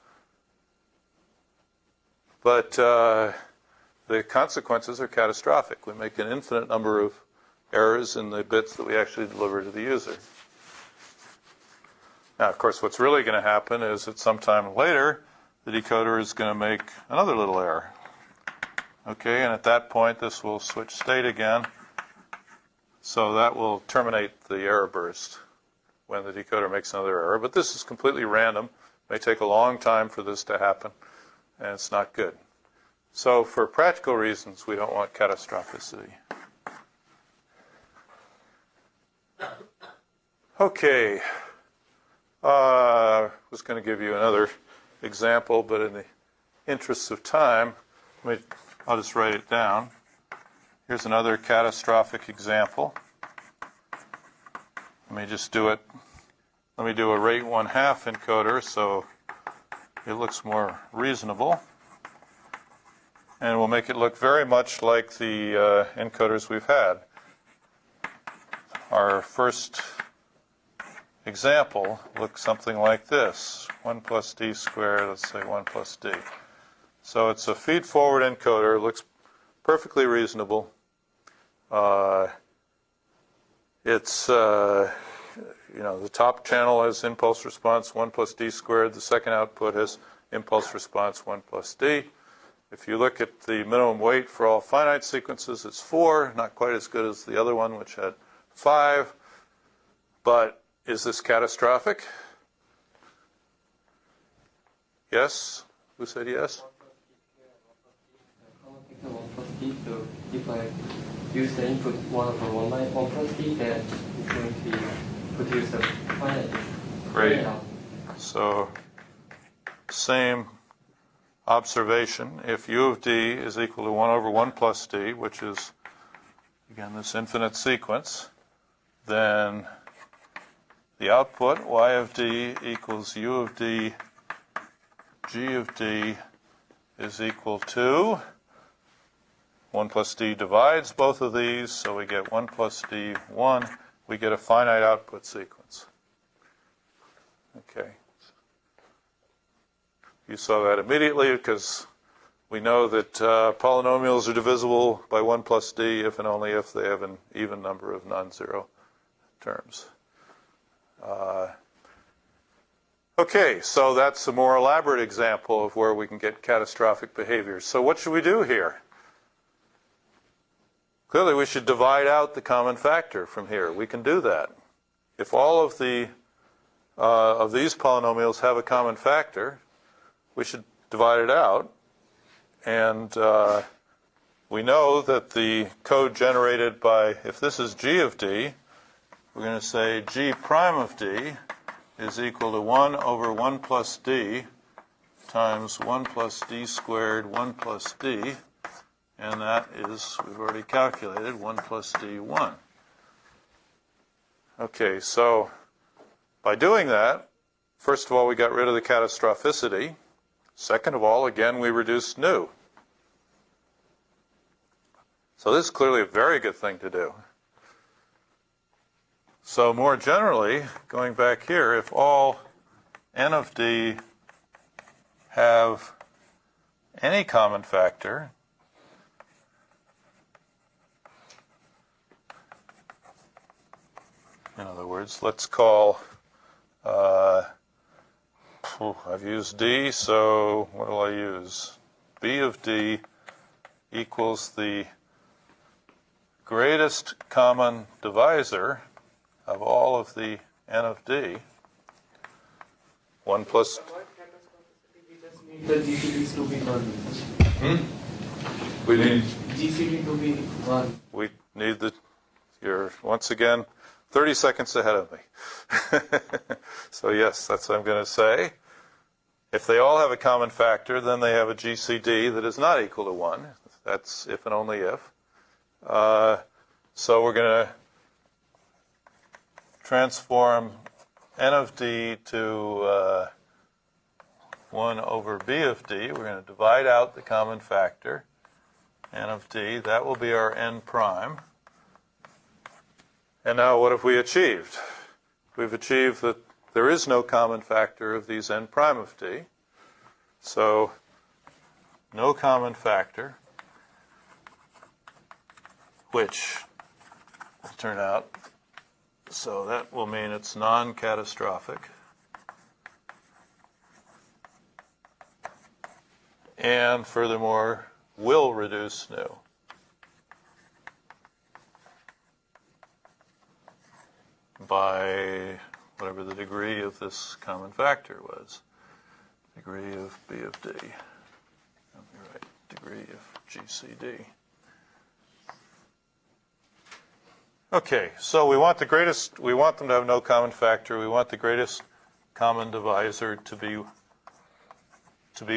But the consequences are catastrophic. We make an infinite number of errors in the bits that we actually deliver to the user. Now, of course, what's really going to happen is that sometime later, the decoder is going to make another little error. Okay, and at that point, this will switch state again. So that will terminate the error burst when the decoder makes another error. But this is completely random. It may take a long time for this to happen, and it's not good. So for practical reasons, we don't want catastrophicity. Okay. I was going to give you another example, but in the interests of time, I'll just write it down. Here's another catastrophic example. Let me just do it. Let me do a rate 1/2 encoder so it looks more reasonable. And we'll make it look very much like the encoders we've had. Our first example looks something like this. 1 plus d squared, let's say 1 plus d. So it's a feed-forward encoder. It looks perfectly reasonable. The top channel has impulse response 1 plus d squared. The second output has impulse response 1 plus d. If you look at the minimum weight for all finite sequences, it's 4. Not quite as good as the other one, which had 5. But is this catastrophic? Yes? Who said yes? So if I use the input 1 over 1 plus d, then it's going to be produce a finite. Great. So same observation. If u of d is equal to 1 over 1 plus d, which is, again, this infinite sequence, then the output, y of d equals u of d, g of d is equal to 1 plus d divides both of these, so we get 1 plus d, 1. We get a finite output sequence. Okay. You saw that immediately because we know that polynomials are divisible by 1 plus d if and only if they have an even number of non-zero terms. Okay, so that's a more elaborate example of where we can get catastrophic behaviors. So what should we do here? Clearly, we should divide out the common factor from here. We can do that. If all of these polynomials have a common factor, we should divide it out. And we know that the code generated by, if this is g of d, we're going to say g prime of d is equal to 1 over 1 plus d times 1 plus d squared 1 plus d, and that is, we've already calculated, 1 plus d1. Okay, so by doing that, first of all, we got rid of the catastrophicity. Second of all, again, we reduced nu. So this is clearly a very good thing to do. So more generally, going back here, if all n of d have any common factor, in other words, let's call, I've used d, so what will I use? B of d equals the greatest common divisor of all of the n of d. 1 plus... We just need the GCDs to be 1. We need... GCD to be 1. We need the... You're, once again, 30 seconds ahead of me. So yes, that's what I'm going to say. If they all have a common factor, then they have a GCD that is not equal to 1. That's if and only if. So we're going to transform n of d to 1 over b of d. We're going to divide out the common factor, n of d. That will be our n prime. And now what have we achieved? We've achieved that there is no common factor of these n prime of d. So no common factor, which will turn out, so that will mean it's non-catastrophic. And furthermore, will reduce nu. By whatever the degree of this common factor was. Degree of b of d. Right, degree of GCD. Okay, so we want the greatest, we want them to have no common factor. We want the greatest common divisor to be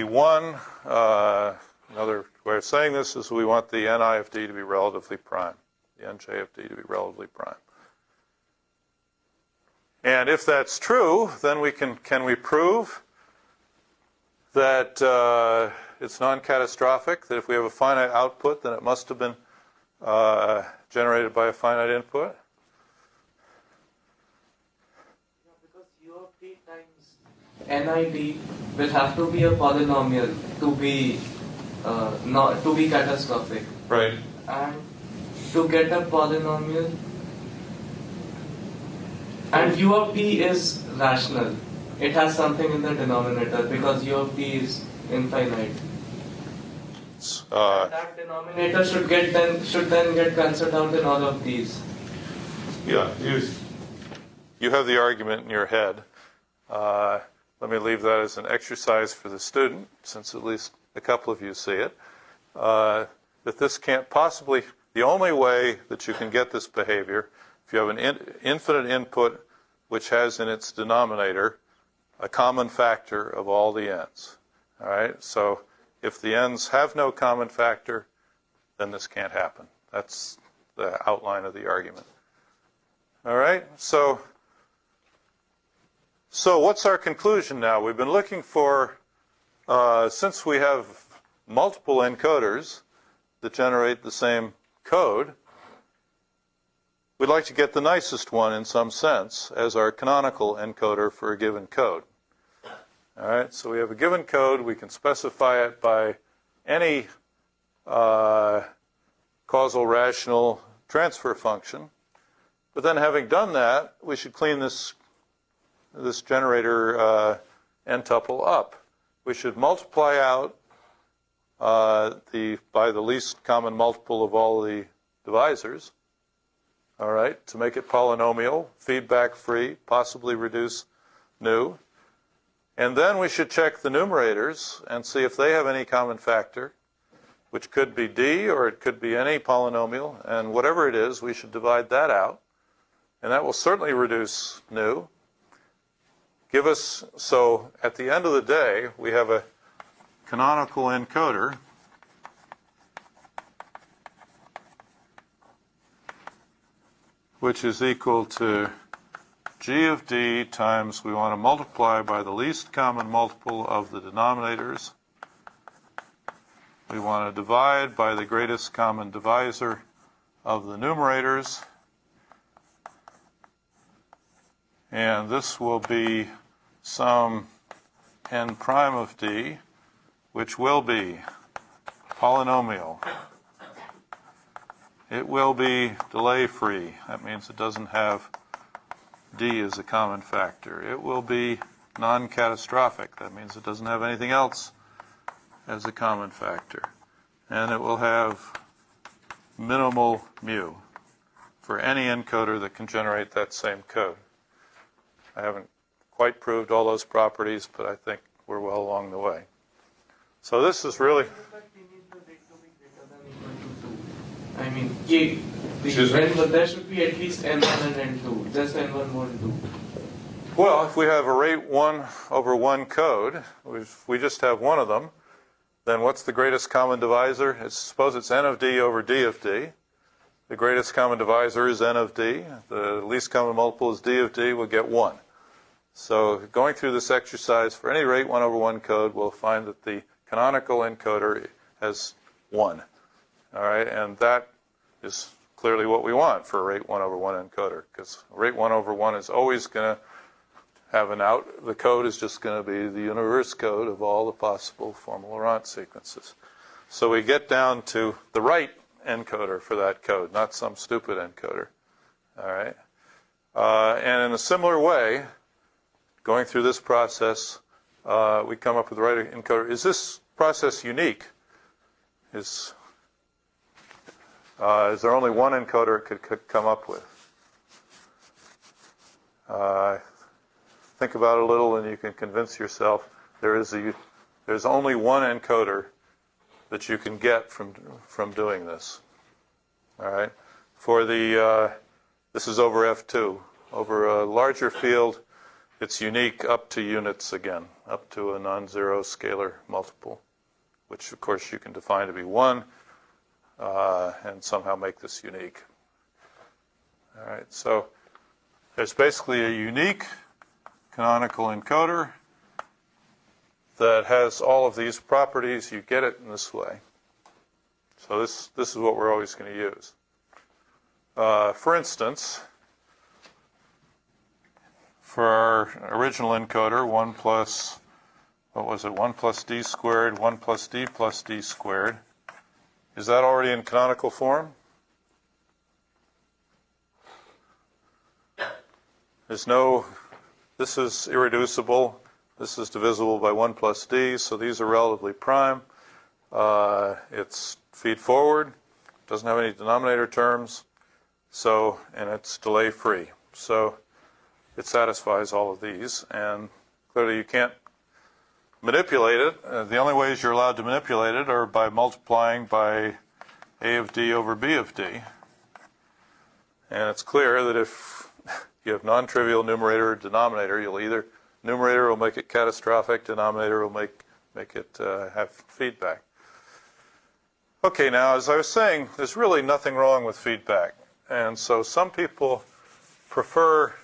1. Another way of saying this is we want the ni of d to be relatively prime, the nj of d to be relatively prime. And if that's true, then we can we prove that it's non-catastrophic, that if we have a finite output, then it must have been generated by a finite input? Yeah, because u of t times nid will have to be a polynomial to be not to be catastrophic. Right. And to get a polynomial, and u of t is rational. It has something in the denominator because u of t is infinite. That denominator should then get cancelled out in all of these. Yeah, you have the argument in your head. Let me leave that as an exercise for the student, since at least a couple of you see it. That this can't possibly, the only way that you can get this behavior, if you have an infinite input which has in its denominator a common factor of all the n's. All right, so if the n's have no common factor, then this can't happen. That's the outline of the argument. All right, so what's our conclusion now? We've been looking for, since we have multiple encoders that generate the same code, we'd like to get the nicest one in some sense as our canonical encoder for a given code. All right, so we have a given code. We can specify it by any causal rational transfer function. But then having done that, we should clean this generator n-tuple up. We should multiply out by the least common multiple of all the divisors, all right, to make it polynomial, feedback-free, possibly reduce nu. And then we should check the numerators and see if they have any common factor, which could be d or it could be any polynomial. And whatever it is, we should divide that out. And that will certainly reduce nu. Give us, so at the end of the day, we have canonical encoder which is equal to g of d times, we want to multiply by the least common multiple of the denominators. We want to divide by the greatest common divisor of the numerators. And this will be some n prime of d, which will be polynomial. It will be delay-free. That means it doesn't have d as a common factor. It will be non-catastrophic. That means it doesn't have anything else as a common factor. And it will have minimal mu for any encoder that can generate that same code. I haven't quite proved all those properties, but I think we're well along the way. So this is really... I mean, K, but there should be at least n1 and n2, just n1 more than 2. Well, if we have a rate 1 over 1 code, if we just have one of them, then what's the greatest common divisor? Suppose it's n of d over d of d. The greatest common divisor is n of d. The least common multiple is d of d. We'll get 1. So going through this exercise, for any rate 1 over 1 code, we'll find that the canonical encoder has 1. All right, and that is clearly what we want for a rate 1 over 1 encoder, because rate 1 over 1 is always going to have an out. The code is just going to be the universe code of all the possible formal Laurent sequences. So we get down to the right encoder for that code, not some stupid encoder. All right, and in a similar way, going through this process, we come up with the right encoder. Is this process unique? Is there only one encoder it could come up with? Think about it a little and you can convince yourself there's only one encoder that you can get from doing this. All right? For the, this is over F2. Over a larger field, it's unique up to units again, up to a non-zero scalar multiple, which of course you can define to be 1. And somehow make this unique. All right, so there's basically a unique canonical encoder that has all of these properties. You get it in this way. So this is what we're always going to use. For instance, for our original encoder, 1 plus, what was it, 1 plus d squared, 1 plus d squared. Is that already in canonical form? There's no, this is irreducible. This is divisible by 1 plus d, so these are relatively prime. It's feed forward, doesn't have any denominator terms, so, and it's delay free. So it satisfies all of these, and clearly you can't manipulate it. The only ways you're allowed to manipulate it are by multiplying by a of d over b of d. And it's clear that if you have non-trivial numerator or denominator, you'll either, numerator will make it catastrophic, denominator will make it have feedback. Okay, now as I was saying, there's really nothing wrong with feedback. And so some people prefer,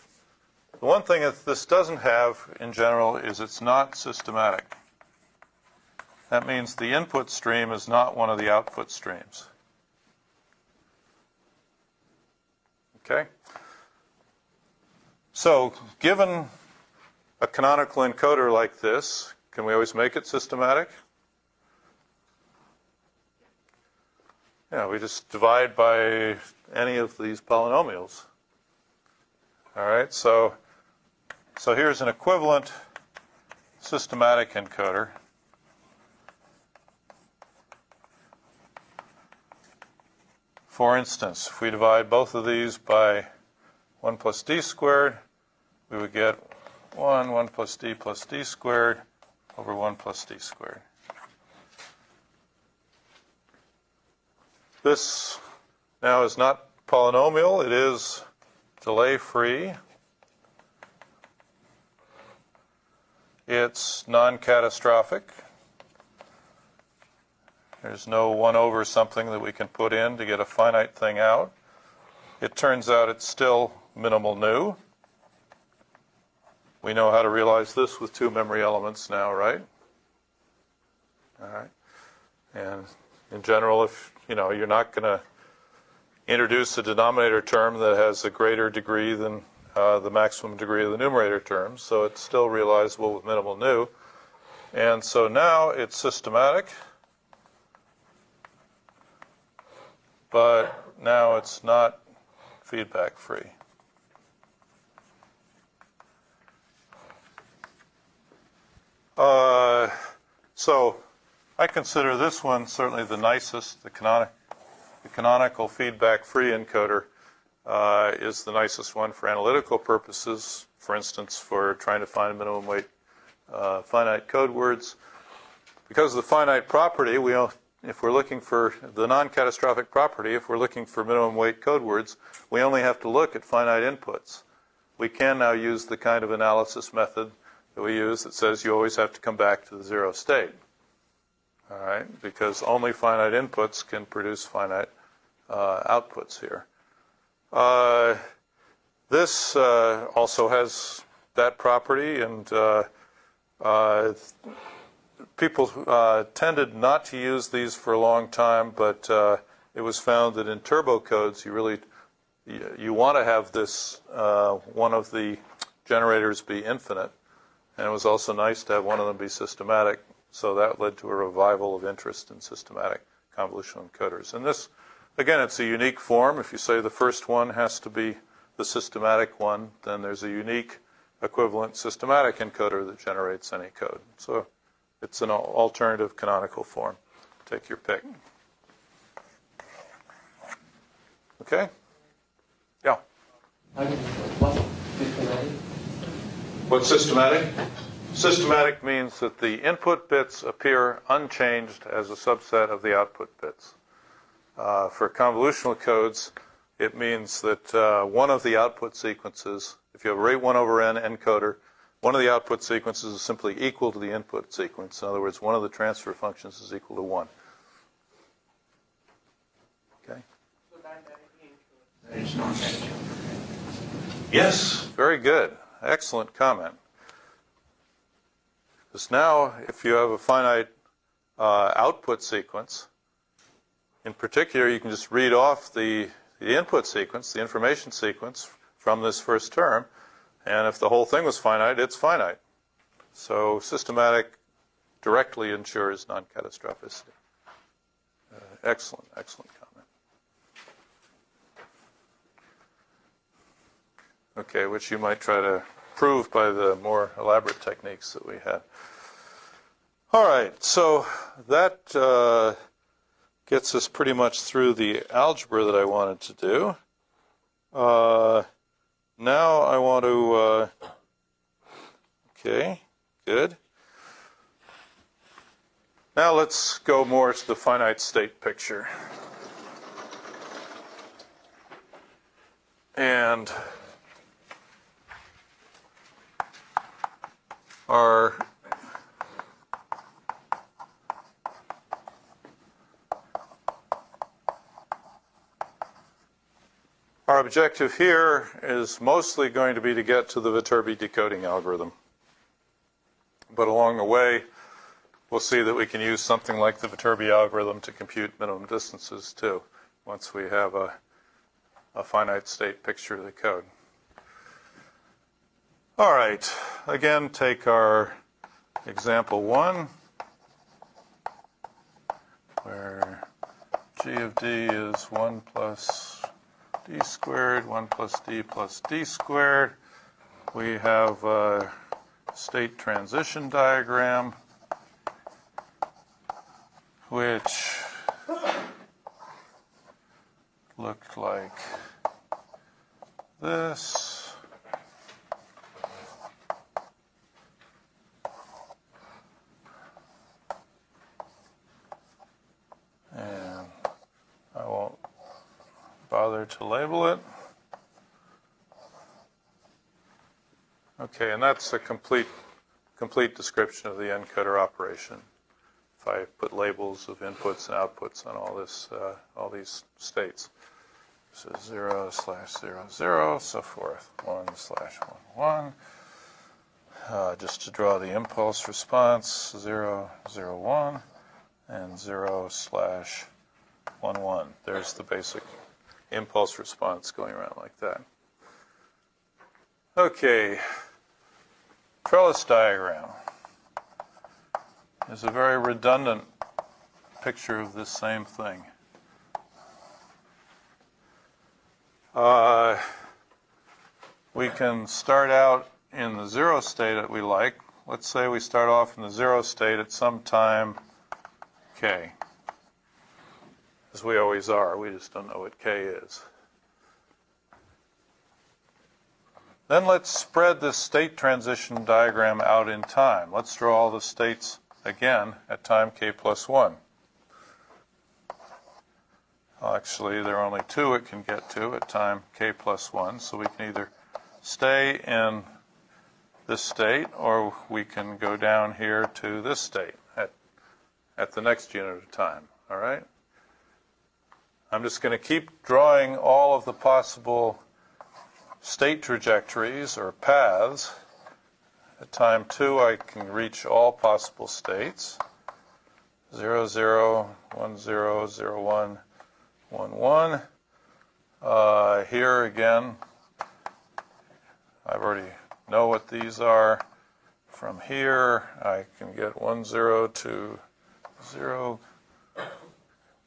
the one thing that this doesn't have in general is it's not systematic. That means the input stream is not one of the output streams. Okay? So given a canonical encoder like this, can we always make it systematic? Yeah, we just divide by any of these polynomials. All right, so here's an equivalent systematic encoder. For instance, if we divide both of these by 1 plus d squared, we would get 1 plus d squared over 1 plus d squared. This now is not polynomial, it is delay-free. It's non-catastrophic. There's no 1 over something that we can put in to get a finite thing out. It turns out it's still minimal new. We know how to realize this with 2 memory elements now, right? All right. And in general, if you're not going to introduce a denominator term that has a greater degree than the maximum degree of the numerator term, so it's still realizable with minimal new. And so now it's systematic, but now it's not feedback free. So I consider this one certainly the nicest. The canonical feedback-free encoder is the nicest one for analytical purposes. For instance, for trying to find minimum weight finite code words. Because of the finite property, if we're looking for the non-catastrophic property, if we're looking for minimum weight code words, we only have to look at finite inputs. We can now use the kind of analysis method that we use that says you always have to come back to the 0 state. All right, because only finite inputs can produce finite outputs here. This also has that property, and people tended not to use these for a long time, but it was found that in turbo codes, you want to have this one of the generators be infinite, and it was also nice to have one of them be systematic. So that led to a revival of interest in systematic convolutional encoders. And this, again, it's a unique form. If you say the first one has to be the systematic one, then there's a unique equivalent systematic encoder that generates any code. So it's an alternative canonical form. Take your pick. Okay? Yeah. What's systematic? Systematic means that the input bits appear unchanged as a subset of the output bits. For convolutional codes, it means that one of the output sequences, if you have a rate 1 over n encoder, one of the output sequences is simply equal to the input sequence. In other words, one of the transfer functions is equal to 1. Okay? So that directly ensures that it's non-negative. Yes, very good. Excellent comment. Because now, if you have a finite output sequence, in particular, you can just read off the input sequence, the information sequence, from this first term. And if the whole thing was finite, it's finite. So systematic directly ensures non-catastrophicity. Excellent, excellent comment. Okay, which you might try to prove by the more elaborate techniques that we had. All right, so that gets us pretty much through the algebra that I wanted to do. Now I want to, okay, good. Now let's go more to the finite state picture. And our objective here is mostly going to be to get to the Viterbi decoding algorithm. But along the way, we'll see that we can use something like the Viterbi algorithm to compute minimum distances too, once we have a finite state picture of the code. All right, again, take our example 1, where g of d is 1 plus d squared, 1 plus d squared. We have a state transition diagram, which looked like this. And I won't bother to label it. Okay, and that's a complete description of the encoder operation. If I put labels of inputs and outputs on all these states. So 0/0, so forth, 1/1, 1. Just to draw the impulse response, 0, 0, 1, and 0/11. There's the basic impulse response going around like that. Okay, trellis diagram is a very redundant picture of this same thing. We can start out in the 0 state that we like. Let's say we start off in the 0 state at some time k, as we always are. We just don't know what k is. Then let's spread this state transition diagram out in time. Let's draw all the states again at time k plus 1. Well, actually, there are only 2 it can get to at time k plus 1, so we can either stay in this state or we can go down here to this state at the next unit of time. All right? I'm just going to keep drawing all of the possible state trajectories or paths. At time 2, I can reach all possible states. 0, 0, 1, 0, 0, 1, 1, 1. Here again, I already know what these are. From here, I can get 1, 0 to 0.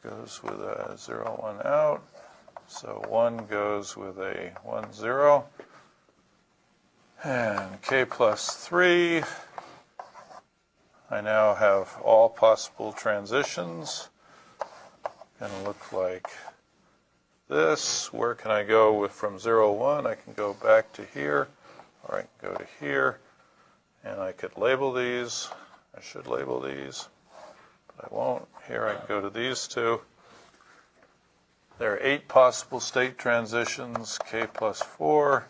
Goes with a 0, 1 out. So 1 goes with a 1, 0. And k plus 3. I now have all possible transitions. Going to look like this. Where can I go from 0, 1? I can go back to here, or I can go to here. And I could label these. I should label these, but I won't. Here I can go to these two. There are 8 possible state transitions, k plus 4.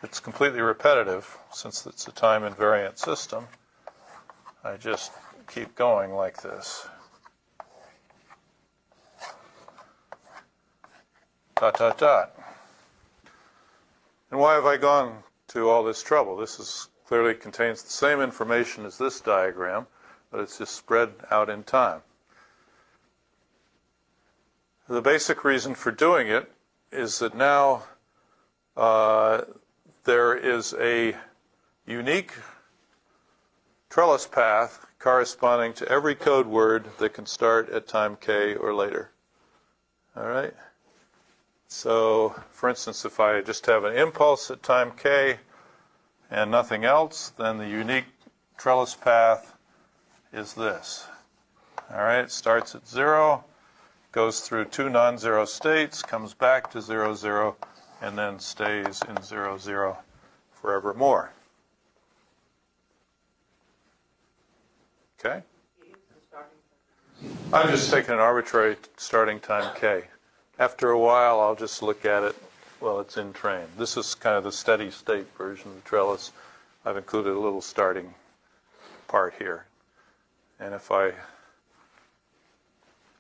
It's completely repetitive since it's a time invariant system. I just keep going like this. Dot, dot, dot. And why have I gone to all this trouble? This clearly contains the same information as this diagram, but it's just spread out in time. The basic reason for doing it is that now there is a unique trellis path corresponding to every code word that can start at time k or later. All right? So, for instance, if I just have an impulse at time k and nothing else, then the unique trellis path is this. All right? It starts at 0, goes through 2 non-zero states, comes back to 0, 0, and then stays in 0, 0 forevermore. Okay? I'm just taking an arbitrary starting time k. After a while, I'll just look at it while it's in train. This is kind of the steady state version of the trellis. I've included a little starting part here. And if I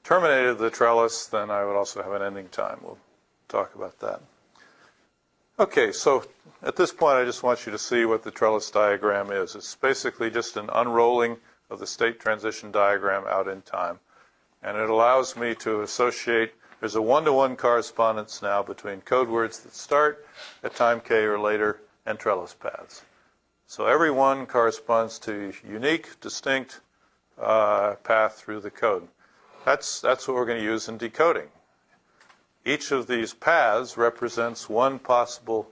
terminated the trellis, then I would also have an ending time. We'll talk about that. Okay, so at this point, I just want you to see what the trellis diagram is. It's basically just an unrolling of the state transition diagram out in time. And it allows me to associate, there's a one-to-one correspondence now between code words that start at time k or later and trellis paths. So every one corresponds to a unique, distinct path through the code. That's what we're going to use in decoding. Each of these paths represents one possible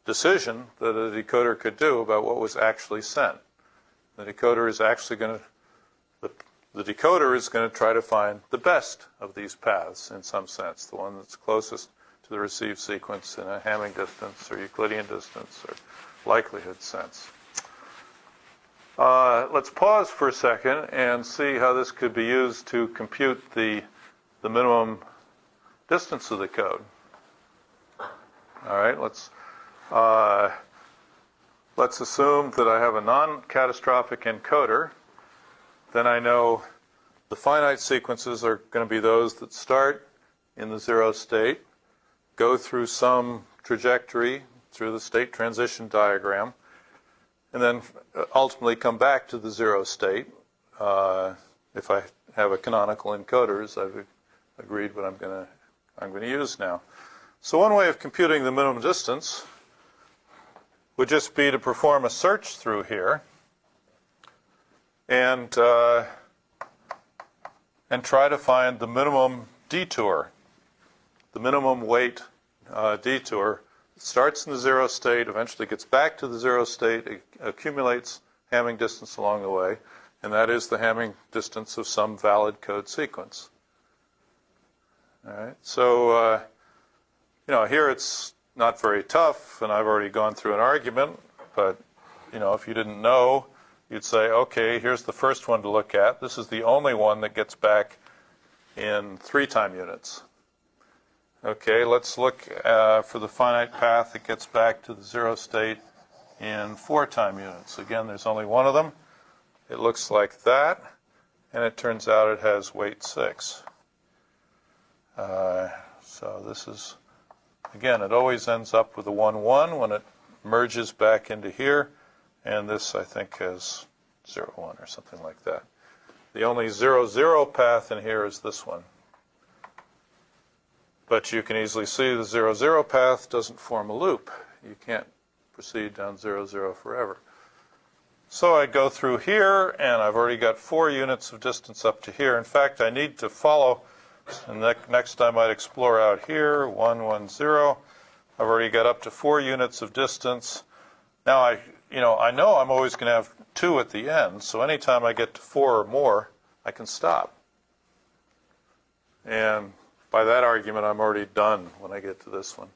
decision that a decoder could do about what was actually sent. The decoder is actually going to, the decoder is going to try to find the best of these paths in some sense, the one that's closest to the received sequence in a Hamming distance or Euclidean distance or likelihood sense. Let's pause for a second and see how this could be used to compute the minimum distance of the code. All right, let's assume that I have a non-catastrophic encoder. Then I know The finite sequences are going to be those that start in the 0 state, go through some trajectory through the state transition diagram, and then ultimately come back to the 0 state. If I have a canonical encoder, as I've agreed what I'm going to use now. So one way of computing the minimum distance would just be to perform a search through here and try to find the minimum detour, the minimum weight detour. It starts in the 0 state, eventually gets back to the 0 state, it accumulates Hamming distance along the way, and that is the Hamming distance of some valid code sequence. All right, so here it's not very tough, and I've already gone through an argument, but if you didn't know, you'd say, okay, here's the first one to look at. This is the only one that gets back in 3 time units. Okay, let's look for the finite path that gets back to the 0 state in 4 time units. Again, there's only one of them. It looks like that, and it turns out it has weight 6. So this is, again, it always ends up with a 1, 1 when it merges back into here, and this, I think, has 0, 1 or something like that. The only 0, 0 path in here is this one. But you can easily see the 0, 0 path doesn't form a loop. You can't proceed down 0, 0 forever. So I go through here, and I've already got 4 units of distance up to here. In fact, I need to follow, and next time I'd explore out here, 1, 1, 0. I've already got up to 4 units of distance. Now I know I'm always going to have 2 at the end, so anytime I get to 4 or more, I can stop. And by that argument, I'm already done when I get to this one.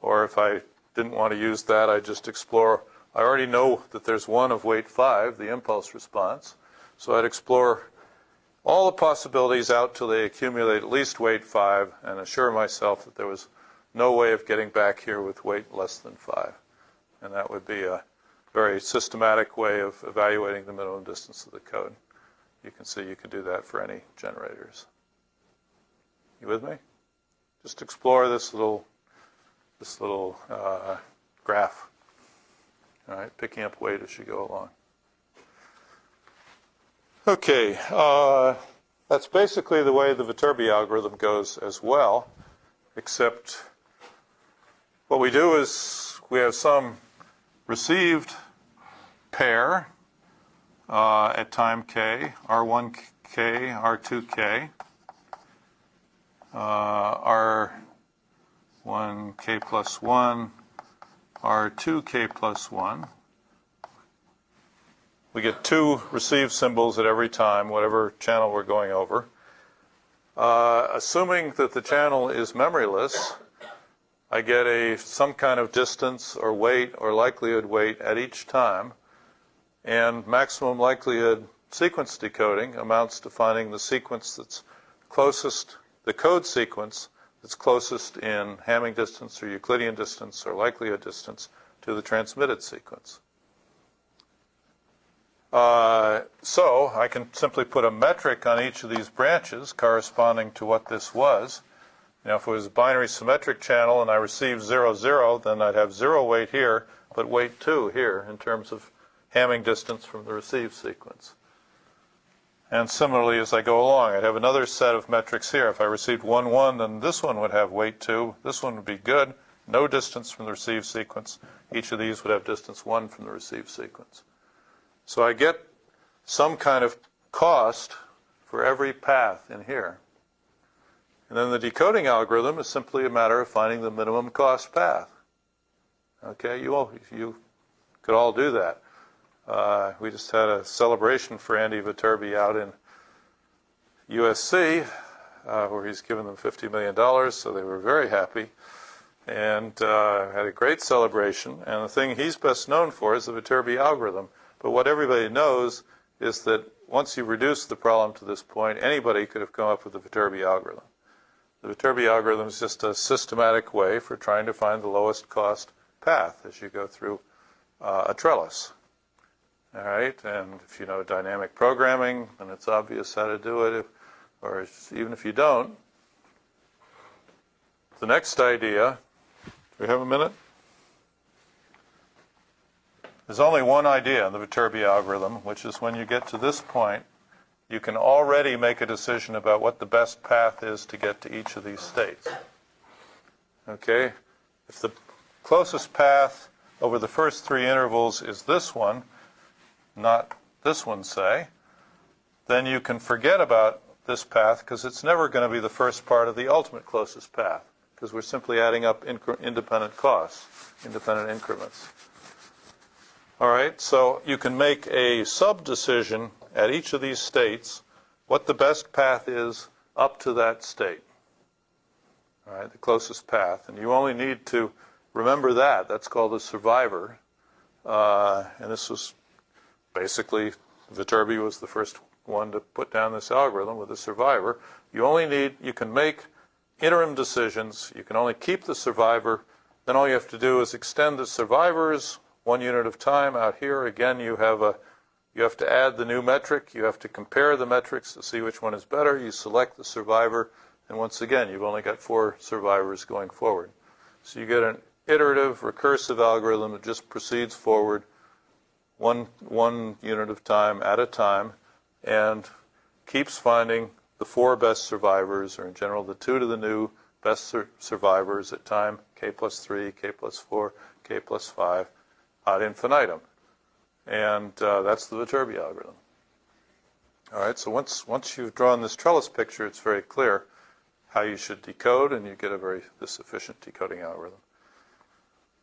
Or if I didn't want to use that, I just explore. I already know that there's one of weight 5, the impulse response. So I'd explore all the possibilities out till they accumulate at least weight 5 and assure myself that there was no way of getting back here with weight less than 5. And that would be a very systematic way of evaluating the minimum distance of the code. You can see you can do that for any generators. You with me? Just explore this little graph. All right, picking up weight as you go along. Okay, that's basically the way the Viterbi algorithm goes as well, except what we do is we have some received pair at time k, R1k, R2k, R1k plus 1, R2k plus 1. We get 2 received symbols at every time, whatever channel we're going over. Assuming that the channel is memoryless, I get some kind of distance or weight or likelihood weight at each time, and maximum likelihood sequence decoding amounts to finding the sequence that's closest, the code sequence that's closest in Hamming distance or Euclidean distance or likelihood distance to the transmitted sequence. So I can simply put a metric on each of these branches corresponding to what this was. If it was a binary symmetric channel and I received 0, 0, then I'd have 0 weight here, but weight 2 here in terms of Hamming distance from the received sequence. And similarly, as I go along, I'd have another set of metrics here. If I received 1, 1, then this one would have weight 2. This one would be good. No distance from the received sequence. Each of these would have distance 1 from the received sequence. So I get some kind of cost for every path in here. And then the decoding algorithm is simply a matter of finding the minimum cost path. Okay, you could all do that. We just had a celebration for Andy Viterbi out in USC, where he's given them $50 million, so they were very happy. And had a great celebration. And the thing he's best known for is the Viterbi algorithm. But what everybody knows is that once you reduce the problem to this point, anybody could have come up with the Viterbi algorithm. The Viterbi algorithm is just a systematic way for trying to find the lowest cost path as you go through a trellis. All right, and if you know dynamic programming, then it's obvious how to do it, or even if you don't. The next idea, do we have a minute? There's only one idea in the Viterbi algorithm, which is when you get to this point, you can already make a decision about what the best path is to get to each of these states. Okay? If the closest path over the first three intervals is this one, not this one, say, then you can forget about this path because it's never going to be the first part of the ultimate closest path because we're simply adding up independent costs, independent increments. All right, so you can make a sub-decision at each of these states what the best path is up to that state. All right, the closest path. And you only need to remember that. That's called a survivor. And this was basically, Viterbi was the first one to put down this algorithm with a survivor. You can make interim decisions. You can only keep the survivor. Then all you have to do is extend the survivors 1 unit of time. Out here, again, you have to add the new metric. You have to compare the metrics to see which one is better. You select the survivor, and once again, you've only got 4 survivors going forward. So you get an iterative, recursive algorithm that just proceeds forward one unit of time at a time and keeps finding the 4 best survivors, or in general, the 2 to the new best survivors at time k plus 3, k plus 4, k plus 5, ad infinitum. And that's the Viterbi algorithm. All right, so once you've drawn this trellis picture, it's very clear how you should decode, and you get this efficient decoding algorithm.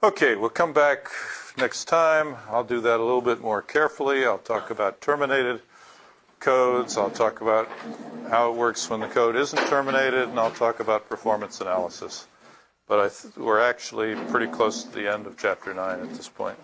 Okay, we'll come back next time. I'll do that a little bit more carefully. I'll talk about terminated codes. I'll talk about how it works when the code isn't terminated, and I'll talk about performance analysis. But we're actually pretty close to the end of Chapter 9 at this point.